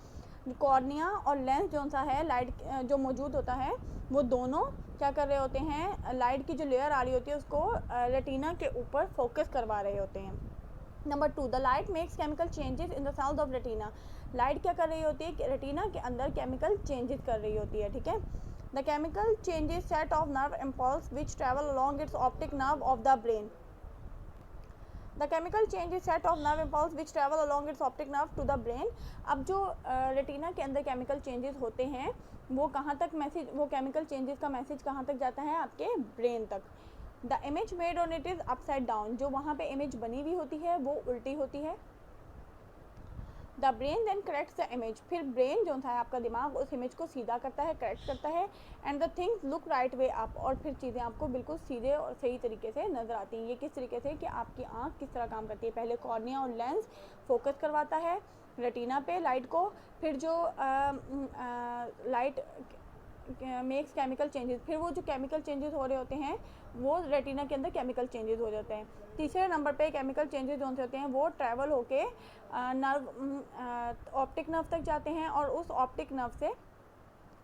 Cornea और लेंस जो सा है, लाइट जो मौजूद होता है, वो दोनों क्या कर रहे होते हैं? लाइट की जो लेयर आ रही होती है उसको रेटिना के ऊपर फोकस करवा रहे होते हैं। Number 2, the light makes chemical changes in the cells of retina. Light क्या कर रही होती है? रेटिना के अंदर केमिकल चेंजेस कर रही होती है। ठीक है, the chemical changes set off nerve impulse which travel along its optic nerve of the brain. The chemical change is set off nerve impulse which travel along its optic nerve to the brain. अब जो retina के अंदर chemical changes होते हैं वो कहाँ तक message, वो केमिकल चेंजेस का मैसेज कहाँ तक जाता है? आपके ब्रेन तक। The image made on it is upside down, जो वहाँ पे इमेज बनी हुई होती है वो उल्टी होती है। The brain then corrects the image, फिर ब्रेन जो था आपका दिमाग उस इमेज को सीधा करता है, करेक्ट करता है। And the things look right way up, और फिर चीज़ें आपको बिल्कुल सीधे और सही तरीके से नज़र आती हैं। ये किस तरीके से कि आपकी आँख किस तरह काम करती है? पहले कॉर्निया और लेंस फोकस करवाता है रेटिना पे लाइट को, फिर जो लाइट मेक्स केमिकल चेंजेस, फिर वो जो केमिकल चेंजेस हो रहे होते हैं वो रेटिना के अंदर केमिकल चेंजेस हो जाते हैं। तीसरे नंबर पे केमिकल चेंजेस जो होते हैं वो ट्रैवल होके नर्व ऑप्टिक नर्व तक जाते हैं, और उस ऑप्टिक नर्व से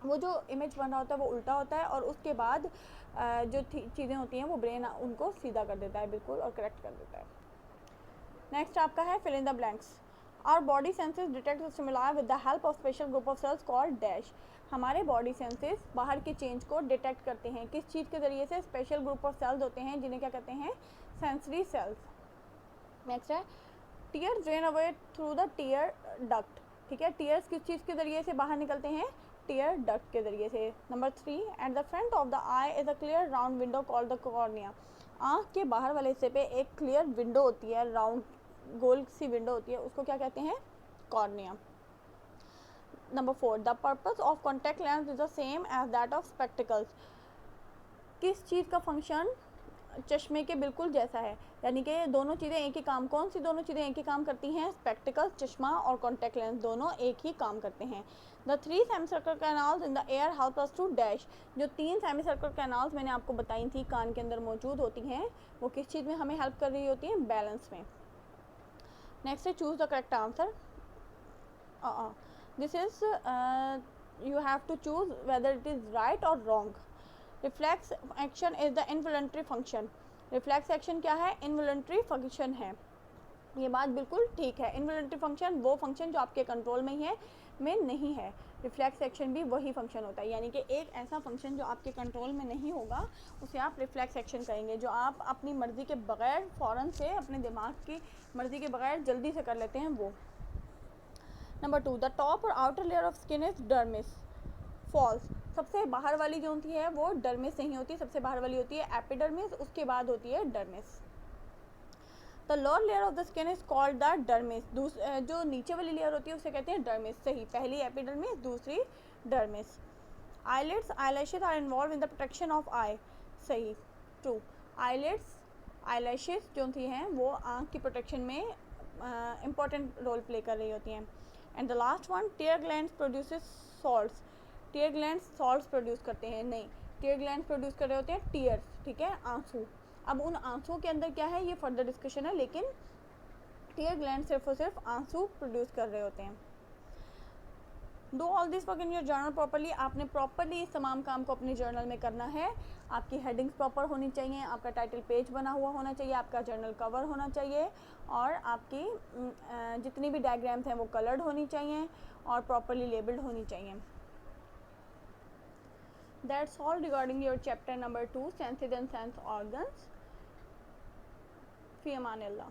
वो जो इमेज बन रहा होता है वो उल्टा होता है, और उसके बाद जो चीज़ें होती हैं वो ब्रेन उनको सीधा कर देता है बिल्कुल, और करेक्ट कर देता है। नेक्स्ट आपका है fill in the blanks. Our body senses detect stimuli with the help of special group of cells called dash. हमारे बॉडी सेंसेस बाहर के चेंज को डिटेक्ट करते हैं किस चीज़ के ज़रिए से? स्पेशल ग्रुप ऑफ सेल्स होते हैं जिन्हें क्या कहते हैं? Sensory cells. नेक्स्ट है tear drain away through the tear duct. ठीक है, टीयर्स किस चीज़ के ज़रिए से बाहर निकलते हैं? टीयर डक्ट के ज़रिए से। Number 3, at the front of the I is a clear round window called the cornea. आँख के बाहर वाले हिस्से पे एक क्लियर विंडो होती है, राउंड गोल सी विंडो होती है, उसको क्या कहते हैं? Cornea. Number 4, the purpose of contact lens is the same as that of spectacles. किस चीज़ का फंक्शन चश्मे के बिल्कुल जैसा है, यानी कि दोनों चीज़ें एक ही काम, कौन सी दोनों चीज़ें एक ही काम करती हैं? स्पेक्टिकल, चश्मा और कॉन्टैक्ट लेंस दोनों एक ही काम करते हैं। The 3 semicircular canals in the ear help us to dash, जो 3 सेमी-सर्कुलर कैनाल्स मैंने आपको बताई थी कान के अंदर मौजूद होती हैं, वो किस चीज़ में हमें हेल्प कर रही होती हैं? बैलेंस में। नेक्स्ट है choose the correct answer. This is you have to choose whether it is right or wrong. Reflex action is the involuntary function. Reflex action क्या है? Involuntary function है। ये बात बिल्कुल ठीक है। इनवॉलंटरी फंक्शन वो फंक्शन जो आपके कंट्रोल में ही है, में नहीं है। रिफ्लेक्स एक्शन भी वही फंक्शन होता है, यानी कि एक ऐसा फंक्शन जो आपके कंट्रोल में नहीं होगा उसे आप रिफ्लेक्स एक्शन कहेंगे, जो आप अपनी मर्ज़ी के बगैर फ़ौरन से अपने दिमाग की मर्ज़ी के बगैर जल्दी से कर लेते हैं वो। नंबर 2, द टॉप और outer layer of skin is dermis. False. सबसे बाहर वाली जो होती है वो डर्मिस नहीं होती, सबसे बाहर वाली होती है एपिडर्मिस, उसके बाद होती है dermis. The lower layer of the skin is called the dermis. जो नीचे वाली लेयर होती है उसे कहते हैं डर्मिस। सही, पहली एपिडर्मिस, दूसरी dermis. Eyelids, eyelashes are involve in the protection of eye. सही, ट्रू। आईलिड्स, आईलैशेस जो होती हैं वो आँख की प्रोटेक्शन में इम्पॉर्टेंट रोल प्ले कर रही होती हैं। And the last one, tear glands produces salts. Tear glands salts produce करते हैं? नहीं, टीयर ग्लैंड्स प्रोड्यूस कर रहे होते हैं टीयर्स, ठीक है, आंसू। अब उन आंसुओं के अंदर क्या है ये फर्दर डिस्कशन है, लेकिन टीयर ग्लैंड सिर्फ और सिर्फ आंसू प्रोड्यूस कर रहे होते हैं। Do all this work in your journal properly. आपने प्रॉपरली इस तमाम काम को अपने जर्नल में करना है। आपकी हेडिंग्स प्रॉपर होनी चाहिए, आपका टाइटल पेज बना हुआ होना चाहिए, आपका जर्नल कवर होना चाहिए, और आपकी जितनी भी डायग्राम्स हैं वो कलर्ड होनी चाहिए और प्रॉपरली लेबल्ड होनी चाहिए। That's all regarding your chapter number 2, senses and sense organs. Fi aman Allah.